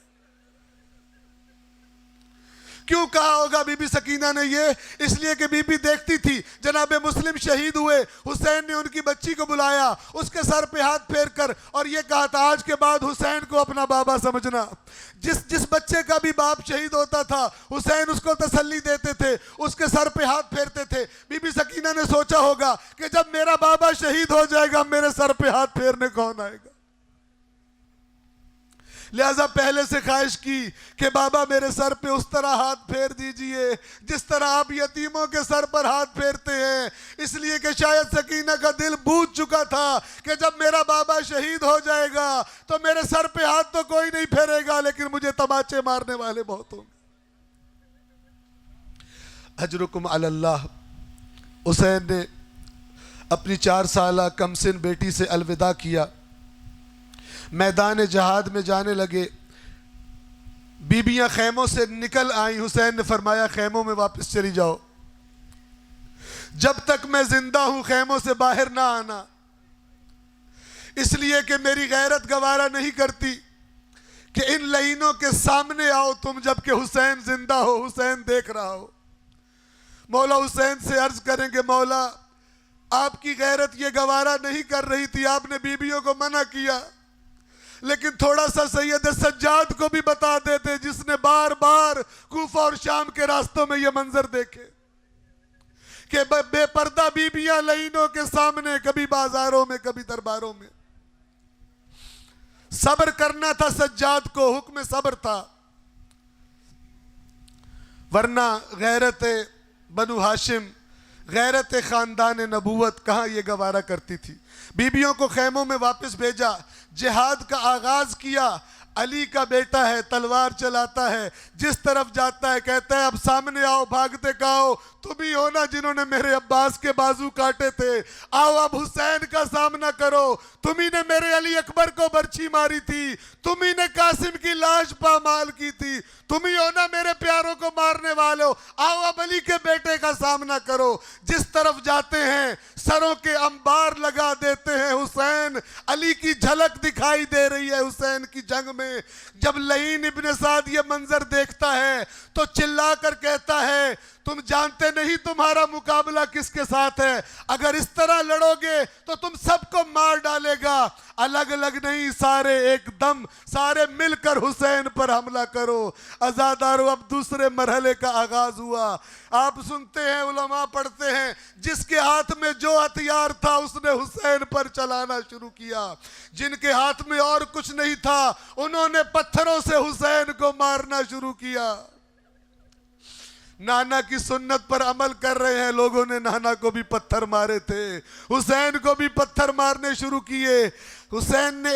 کیوں کہا ہوگا بی بی سکینہ نے یہ؟ اس لیے کہ بی بی دیکھتی تھی جناب مسلم شہید ہوئے، حسین نے ان کی بچی کو بلایا، اس کے سر پہ ہاتھ پھیر کر اور یہ کہا تھا آج کے بعد حسین کو اپنا بابا سمجھنا۔ جس بچے کا بھی باپ شہید ہوتا تھا حسین اس کو تسلی دیتے تھے، اس کے سر پہ ہاتھ پھیرتے تھے۔ بی بی سکینہ نے سوچا ہوگا کہ جب میرا بابا شہید ہو جائے گا میرے سر پہ ہاتھ پھیرنے کون آئے گا؟ لہذا پہلے سے خواہش کی کہ بابا میرے سر پہ اس طرح ہاتھ پھیر دیجئے جس طرح آپ یتیموں کے سر پر ہاتھ پھیرتے ہیں، اس لیے کہ شاید سکینہ کا دل بوجھ چکا تھا کہ جب میرا بابا شہید ہو جائے گا تو میرے سر پہ ہاتھ تو کوئی نہیں پھیرے گا لیکن مجھے تماچے مارنے والے بہت ہوں گے۔ اجرکم علی اللہ۔ حسین نے اپنی 4 سالہ کم سن بیٹی سے الوداع کیا، میدان جہاد میں جانے لگے۔ بیبیاں خیموں سے نکل آئیں، حسین نے فرمایا خیموں میں واپس چلی جاؤ، جب تک میں زندہ ہوں خیموں سے باہر نہ آنا، اس لیے کہ میری غیرت گوارا نہیں کرتی کہ ان لعینوں کے سامنے آؤ تم جبکہ حسین زندہ ہو، حسین دیکھ رہا ہو۔ مولا حسین سے عرض کریں گے مولا آپ کی غیرت یہ گوارا نہیں کر رہی تھی، آپ نے بیبیوں کو منع کیا، لیکن تھوڑا سا سید سجاد کو بھی بتا دیتے جس نے بار بار کوفہ اور شام کے راستوں میں یہ منظر دیکھے کہ بے پردہ بیبیاں لعینوں کے سامنے، کبھی بازاروں میں کبھی درباروں میں۔ صبر کرنا تھا سجاد کو، حکم صبر تھا، ورنہ غیرت بنو ہاشم، غیرت خاندان نبوت کہاں یہ گوارا کرتی تھی۔ بیبیوں کو خیموں میں واپس بھیجا، جہاد کا آغاز کیا۔ علی کا بیٹا ہے، تلوار چلاتا ہے، جس طرف جاتا ہے کہتا ہے اب سامنے آؤ، بھاگتے کہو تم ہی ہو نا جنہوں نے میرے عباس کے بازو کاٹے تھے، آؤ اب حسین کا سامنا کرو، تم ہی نے میرے علی اکبر کو برچھی ماری تھی، تم ہی نے قاسم کی لاش پامال کی تھی، تم ہی ہو نا میرے پیاروں کو مارنے والے، آؤ اب علی کے بیٹے کا سامنا کرو۔ جس طرف جاتے ہیں سروں کے انبار لگا دیتے ہیں حسین، علی کی جھلک دکھائی دے رہی ہے حسین کی جنگ میں۔ جب لعین ابن سعد یہ منظر دیکھتا ہے تو چلا کر کہتا ہے تم جانتے نہیں تمہارا مقابلہ کس کے ساتھ ہے، اگر اس طرح لڑو گے تو تم سب کو مار ڈالے گا، الگ الگ نہیں سارے ایک دم، سارے مل کر حسین پر حملہ کرو۔ عزادارو اب دوسرے مرحلے کا آغاز ہوا۔ آپ سنتے ہیں، علماء پڑھتے ہیں، جس کے ہاتھ میں جو ہتھیار تھا اس نے حسین پر چلانا شروع کیا، جن کے ہاتھ میں اور کچھ نہیں تھا انہوں نے پتھروں سے حسین کو مارنا شروع کیا۔ نانا کی سنت پر عمل کر رہے ہیں، لوگوں نے نانا کو بھی پتھر مارے تھے، حسین کو بھی پتھر مارنے شروع کیے۔ حسین نے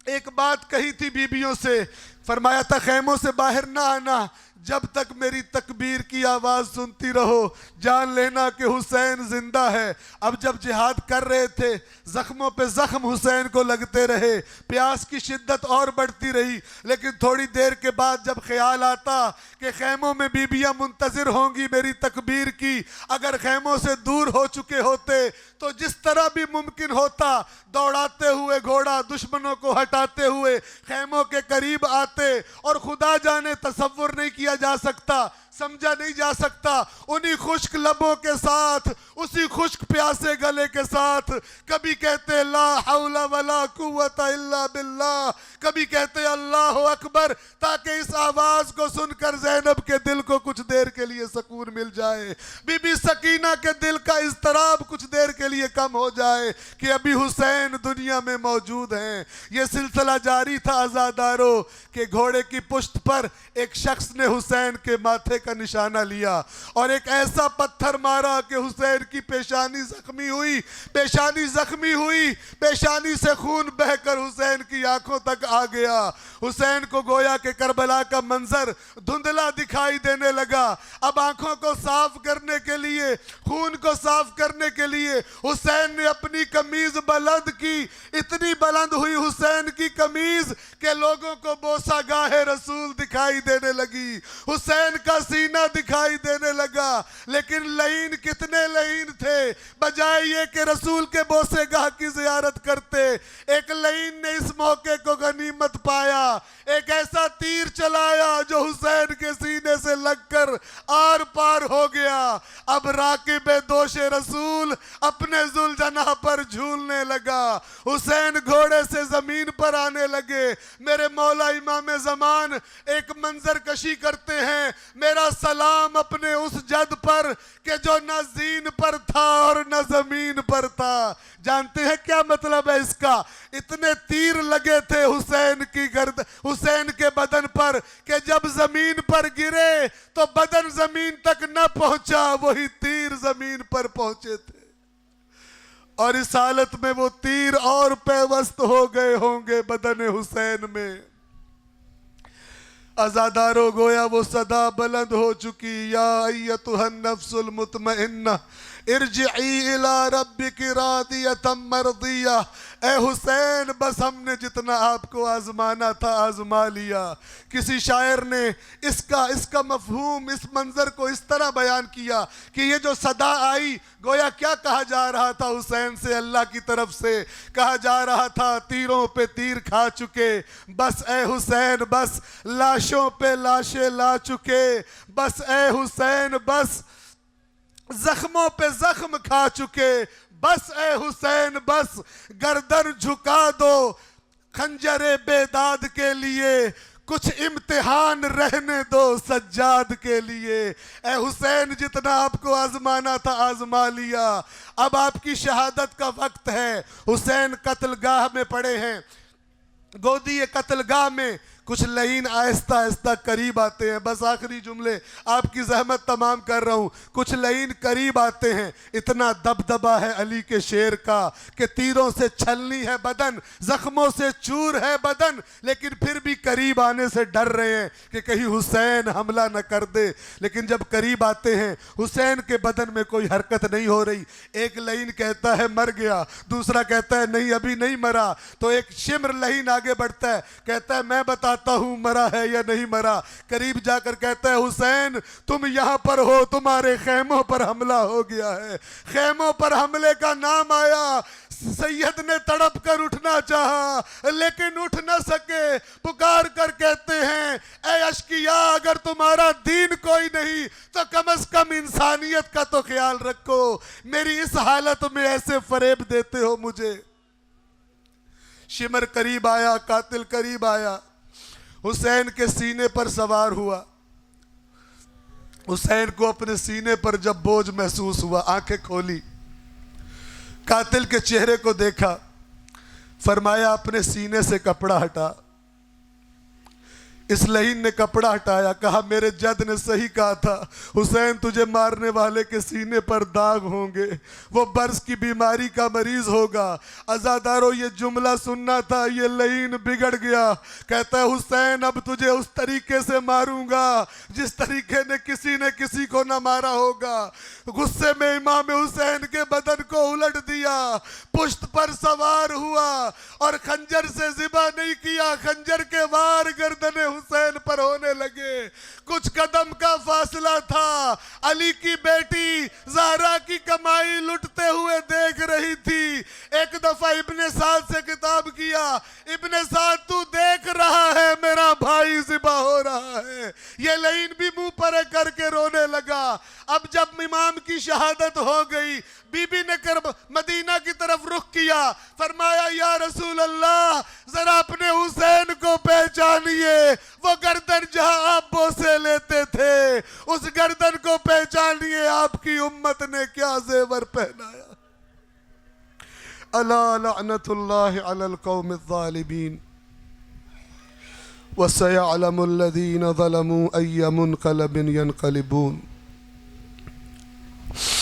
ایک بات کہی تھی بیبیوں سے، فرمایا تھا خیموں سے باہر نہ آنا، جب تک میری تکبیر کی آواز سنتی رہو جان لینا کہ حسین زندہ ہے۔ اب جب جہاد کر رہے تھے زخموں پہ زخم حسین کو لگتے رہے، پیاس کی شدت اور بڑھتی رہی، لیکن تھوڑی دیر کے بعد جب خیال آتا کہ خیموں میں بیبیاں منتظر ہوں گی میری تکبیر کی، اگر خیموں سے دور ہو چکے ہوتے تو جس طرح بھی ممکن ہوتا دوڑاتے ہوئے گھوڑا دشمنوں کو ہٹاتے ہوئے خیموں کے قریب آتے، اور خدا جانے تصور نہیں کیا جا سکتا، سمجھا نہیں جا سکتا، انہی خشک لبوں کے ساتھ، اسی خشک پیاسے گلے کے ساتھ کبھی کہتے لا حول ولا قوت الا باللہ، کبھی کہتے اللہ اکبر، تاکہ اس آواز کو سن کر زینب کے دل کو کچھ دیر کے لیے سکون مل جائے، بی بی سکینہ کے دل کا اضطراب کچھ دیر کے لیے کم ہو جائے کہ ابھی حسین دنیا میں موجود ہیں۔ یہ سلسلہ جاری تھا عزادارو کہ گھوڑے کی پشت پر ایک شخص نے حسین کے ماتھے کا نشانہ لیا اور ایک ایسا پتھر مارا کہ حسین کی پیشانی زخمی ہوئی، پیشانی سے خون بہہ کر حسین کی آنکھوں تک آ گیا۔ حسین کو گویا کہ کربلا کا منظر دھندلا دکھائی دینے لگا۔ اب آنکھوں کو صاف کرنے کے لیے، خون کو صاف کرنے کے لیے حسین نے اپنی قمیض بلند کی، اتنی بلند ہوئی حسین کی قمیض کہ لوگوں کو بوسہ گاہ رسول دکھائی دینے لگی، حسین کا سینہ دکھائی دینے لگا۔ لیکن لعین کتنے لعین تھے، بجائے یہ کہ رسول کے بوسے گاہ کی زیارت کرتے، ایک لعین نے اس موقع کو غنیمت پایا، ایک ایسا تیر چلایا جو حسین کے سینے سے لگ کر آر پار ہو گیا۔ اب راکب دوش رسول اپنے ذوالجناح پر جھولنے لگا۔ حسین گھوڑے سے زمین پر آنے لگے۔ میرے مولا امام زمان ایک منظر کشی کرتے ہیں، میرا سلام اپنے اس جد پر کہ جو نہ زین پر تھا اور نہ زمین پر تھا۔ جانتے ہیں کیا مطلب ہے اس کا؟ اتنے تیر لگے تھے حسین کے بدن پر کہ جب زمین پر گرے تو بدن زمین تک نہ پہنچا، وہی تیر زمین پر پہنچے تھے، اور اس حالت میں وہ تیر اور پیوست ہو گئے ہوں گے بدن حسین میں۔ عزادارو گویا وہ صدا بلند ہو چکی، یا ایتھا النفس المطمئنہ ارجعی الی ربک راضیۃ مرضیہ۔ اے حسین، بس ہم نے جتنا آپ کو آزمانا تھا آزما لیا۔ کسی شاعر نے اس کا مفہوم، اس منظر کو اس طرح بیان کیا کہ یہ جو صدا آئی گویا کیا کہا جا رہا تھا حسین سے؟ اللہ کی طرف سے کہا جا رہا تھا تیروں پہ تیر کھا چکے، بس اے حسین بس، لاشوں پہ لاشیں لا چکے، بس اے حسین بس، زخموں پہ زخم کھا چکے، بس اے حسین بس، گردن جھکا دو خنجر بیداد کے لیے، کچھ امتحان رہنے دو سجاد کے لیے۔ اے حسین، جتنا آپ کو آزمانا تھا آزما لیا، اب آپ کی شہادت کا وقت ہے۔ حسین قتل گاہ میں پڑے ہیں، گودی قتل گاہ میں۔ کچھ لعین آہستہ آہستہ قریب آتے ہیں، بس آخری جملے آپ کی زحمت تمام کر رہا ہوں۔ کچھ لعین قریب آتے ہیں، اتنا دبدبا ہے علی کے شیر کا کہ تیروں سے چھلنی ہے بدن، زخموں سے چور ہے بدن، لیکن پھر بھی قریب آنے سے ڈر رہے ہیں کہ کہیں حسین حملہ نہ کر دے۔ لیکن جب قریب آتے ہیں، حسین کے بدن میں کوئی حرکت نہیں ہو رہی۔ ایک لعین کہتا ہے مر گیا، دوسرا کہتا ہے نہیں ابھی نہیں مرا، تو ایک شمر لعین آگے بڑھتا ہے، کہتا ہے میں بتاتا ہوں مرا ہے یا نہیں مرا۔ قریب جا کر کہتا ہے حسین تم یہاں پر ہو، تمہارے خیموں پر حملہ ہو گیا ہے۔ خیموں پر حملے کا نام آیا، سید نے تڑپ کر اٹھنا چاہا لیکن اٹھ نہ سکے، پکار کر کہتے ہیں اے اشقیا، اگر تمہارا دین کوئی نہیں تو کم از کم انسانیت کا تو خیال رکھو، میری اس حالت میں ایسے فریب دیتے ہو مجھے۔ شمر قریب آیا، قاتل قریب آیا، حسین کے سینے پر سوار ہوا۔ حسین کو اپنے سینے پر جب بوجھ محسوس ہوا، آنکھیں کھولی، قاتل کے چہرے کو دیکھا، فرمایا اپنے سینے سے کپڑا ہٹا۔ اس لعین نے کپڑا ہٹایا، کہا میرے جد نے صحیح کہا تھا، حسین تجھے مارنے والے کے سینے پر داغ ہوں گے، وہ برس کی بیماری کا مریض ہوگا۔ عزادارو یہ جملہ سننا تھا، یہ لعین بگڑ گیا، کہتا ہے حسین اب تجھے اس طریقے سے ماروں گا جس طریقے نے کسی کو نہ مارا ہوگا۔ غصے میں امام حسین کے بدن کو الٹ دیا، پشت پر سوار ہوا اور خنجر سے ذبح نہیں کیا، خنجر کے وار گردن حسین پر ہونے لگے۔ کچھ قدم کا فاصلہ تھا، علی کی بیٹی زہرا کی کمائی لٹتے ہوئے دیکھ رہی تھی۔ ایک دفعہ ابن سعد سے خطاب کیا، ابن سعد تو دیکھ رہا ہے میرا بھائی ذبح ہو رہا ہے۔ یہ لعین بھی منہ پرے کر کے رونے لگا۔ اب جب امام کی شہادت ہو گئی، بی بی نے مدینہ کی طرف رخ کیا، فرمایا یا رسول اللہ ذرا اپنے حسین کو پہچانیے، وہ گردن جہاں آپ بوسے لیتے تھے اس گردن کو پہچانیے، آپ کی امت نے کیا زیور پہنایا۔ الا لعنت اللہ علی القوم الظالمین وسيعلم الذين ظلموا أي منقلب ينقلبون۔